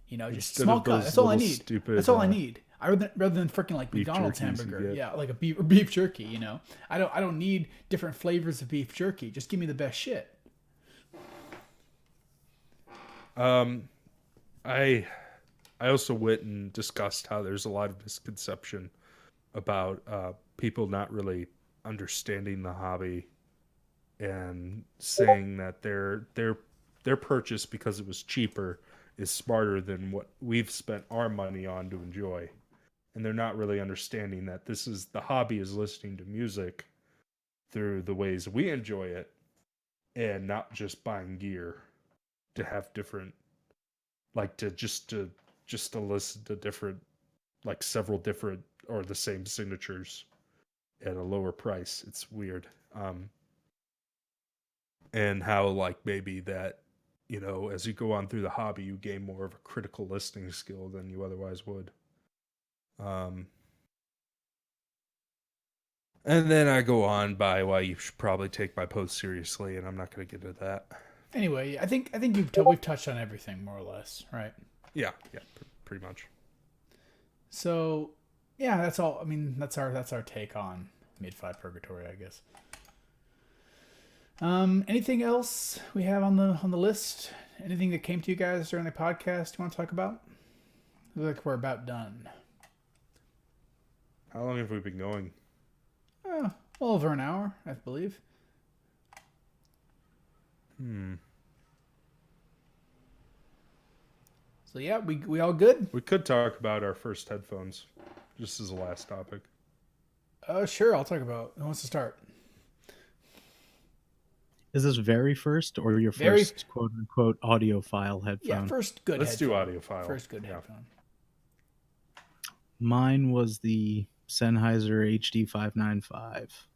Just Instead small of cut. those That's all I little need. stupid, That's all I need. Rather than freaking like beef McDonald's jerkies you hamburger. get. Yeah, like a beef jerky. I don't need different flavors of beef jerky. Just give me the best shit. I also went and discussed how there's a lot of misconception about people not really understanding the hobby and saying that their purchase because it was cheaper is smarter than what we've spent our money on to enjoy. And they're not really understanding that the hobby is listening to music through the ways we enjoy it and not just buying gear to have different, like to listen to different, like several different or the same signatures at a lower price. It's weird. And how like maybe that, as you go on through the hobby, you gain more of a critical listening skill than you otherwise would. And then I go on by why you should probably take my post seriously, and I'm not going to get into that. Anyway, I think we've touched on everything more or less, right? Yeah, pretty much. So, yeah, that's all. I mean, that's our take on mid-fi purgatory, I guess. Anything else we have on the list? Anything that came to you guys during the podcast you want to talk about? I feel like we're about done. How long have we been going? Well over an hour, I believe. So yeah, we all good? We could talk about our first headphones, just as a last topic. Sure, I'll talk about. Who wants to start? Is this very first or your first quote unquote audiophile headphone? Yeah, first good Let's headphone. do audiophile. First good headphone. Mine was the Sennheiser HD 595.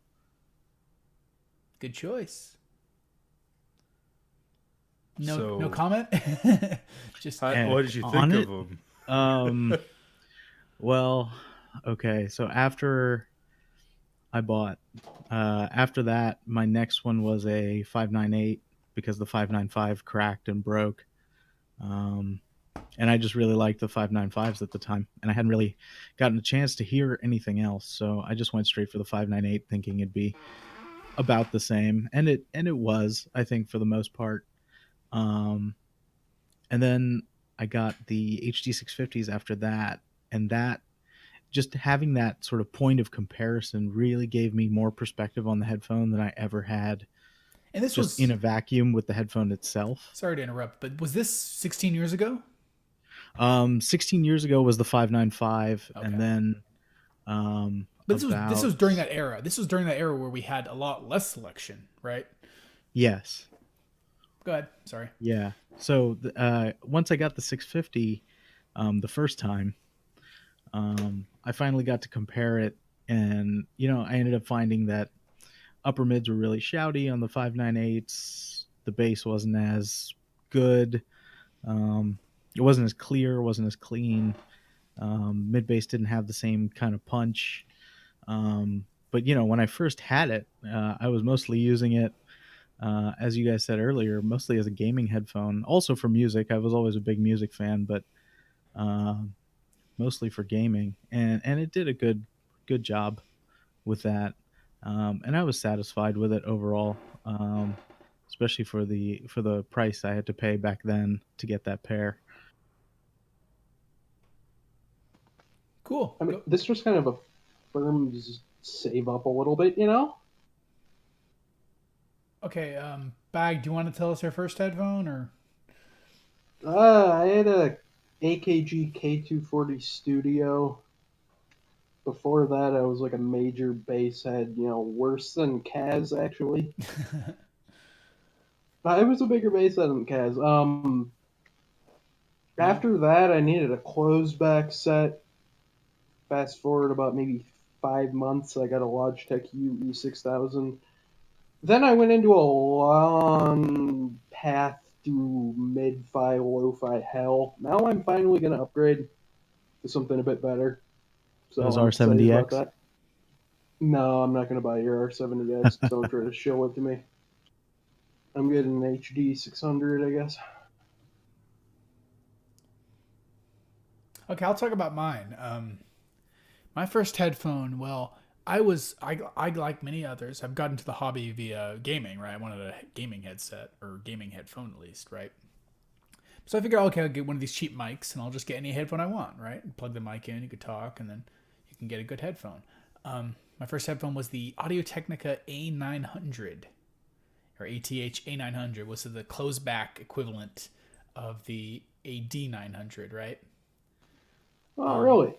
Good choice. No, So- no comment. Just What did you on think it? of them? Well, okay. So after that, my next one was a 598 because the 595 cracked and broke. And I just really liked the 595s at the time, and I hadn't really gotten a chance to hear anything else. So I just went straight for the 598 thinking it'd be about the same. And it was, I think, for the most part. And then I got the HD 650s after that, and that just having that sort of point of comparison really gave me more perspective on the headphone than I ever had. and this Just was in a vacuum with the headphone itself. sorry to interrupt, but was this 16 years ago? 16 years ago was the 595, Okay. and then But this was during that era. This was during that era where we had a lot less selection, right? Yes. Go ahead. Sorry. Yeah. So once I got the 650 the first time, I finally got to compare it, and I ended up finding that upper mids were really shouty on the 598s. The bass wasn't as good. It wasn't as clear, wasn't as clean. Mid bass didn't have the same kind of punch. But when I first had it, I was mostly using it, as you guys said earlier, mostly as a gaming headphone. Also for music. I was always a big music fan, but mostly for gaming, and it did a good job with that. And I was satisfied with it overall, especially for the price I had to pay back then to get that pair. Cool. I mean, this was kind of a firm's save up a little bit, Okay. Bag. Do you want to tell us your first headphone or? I had a AKG K240 Studio. Before that, I was like a major bass head, worse than Kaz, actually. I was a bigger bass head than Kaz. After that, I needed a closed back set. Fast forward about maybe 5 months, I got a Logitech UE6000. Then I went into a long path through mid-fi, low-fi hell. Now I'm finally going to upgrade to something a bit better. So Those I'm excited about R70X? that. No, I'm not going to buy your R70X. Don't try to show it to me. I'm getting an HD 600, I guess. Okay, I'll talk about mine. My first headphone, well, I like many others. I've gotten to the hobby via gaming, right? I wanted a gaming headset, or gaming headphone at least, right? So I figured, okay, I'll get one of these cheap mics, and I'll just get any headphone I want, right? Plug the mic in, you could talk, and then you can get a good headphone. My first headphone was the Audio-Technica A900, or ATH A900, was the closed back equivalent of the AD900, right? Oh, really?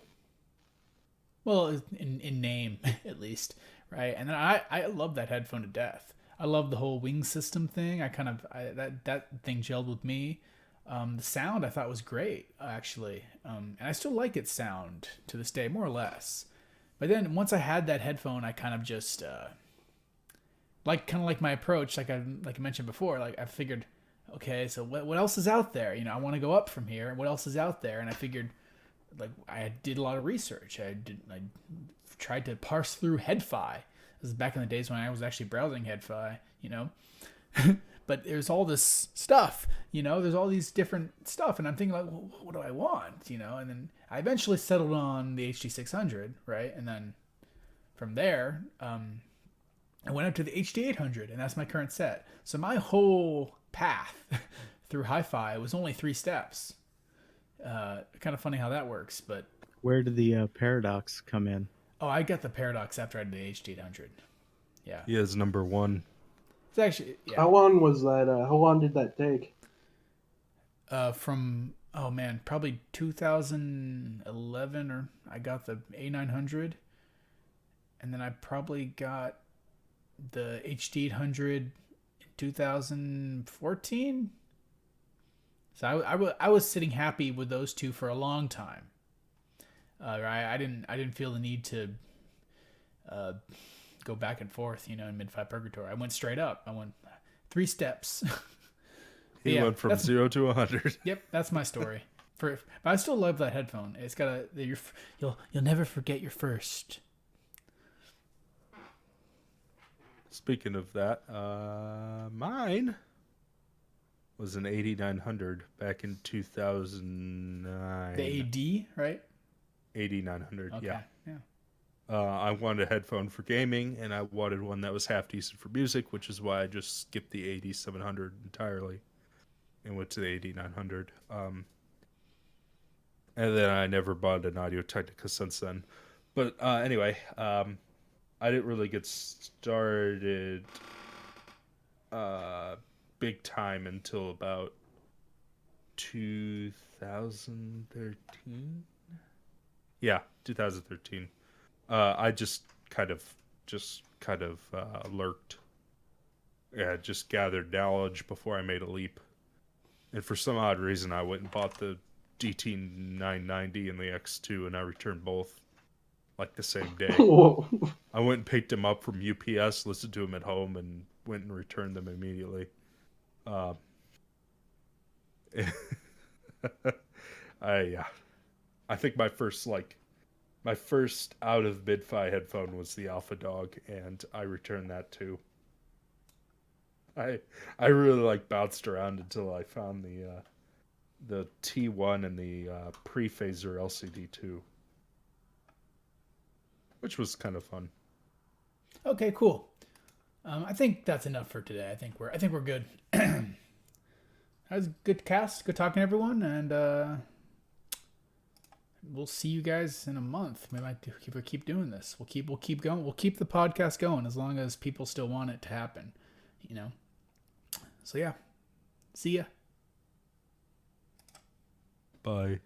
Well, in name, at least, right? And then I love that headphone to death. I love the whole wing system thing. That thing gelled with me. The sound I thought was great, actually. And I still like its sound to this day, more or less. But then once I had that headphone, I kind of just like my approach, like I mentioned before. Like I figured, okay, so what else is out there? I want to go up from here. What else is out there? And I figured, like, I did a lot of research. I tried to parse through HeadFi. This is back in the days when I was actually browsing HeadFi, But there's all this stuff, There's all these different stuff, and I'm thinking, like, well, what do I want, And then I eventually settled on the HD600, right? And then from there, I went up to the HD800, and that's my current set. So my whole path through hi-fi was only 3 steps. Kind of funny how that works, but Where did the Paradox come in? oh, I got the Paradox after I did the HD800. Yeah, He is number 1. it's actually How long was that? How long did that take? From probably 2011, or I got the A900, and then I probably got the HD800 in 2014. So I was sitting happy with those two for a long time. Right? I didn't feel the need to go back and forth, in mid-fi purgatory. I went straight up. I went 3 steps. He went from 0 to 100. Yep, that's my story. But I still love that headphone. It's got you'll never forget your first. Speaking of that, mine was an 8900 back in 2009. The AD, right? 8900, Okay. yeah. Yeah. I wanted a headphone for gaming, and I wanted one that was half decent for music, which is why I just skipped the 8700 entirely and went to the 8900. And then I never bought an Audio-Technica since then. But anyway, I didn't really get started big time until about 2013. Yeah, 2013. I just kind of lurked. Yeah, just gathered knowledge before I made a leap. And for some odd reason, I went and bought the DT990 and the X2, and I returned both like the same day. Whoa. I went and picked them up from UPS, listened to them at home, and went and returned them immediately. I think my first out of mid-fi headphone was the Alpha Dog, and I returned that too. I really bounced around until I found the T1 and the pre-phaser LCD2, which was kind of fun. Okay, cool. I think that's enough for today. I think we're good. That was a good cast. Good talking to everyone, and we'll see you guys in a month. We might keep doing this. We'll keep going. We'll keep the podcast going as long as people still want it to happen. So yeah, see ya. Bye.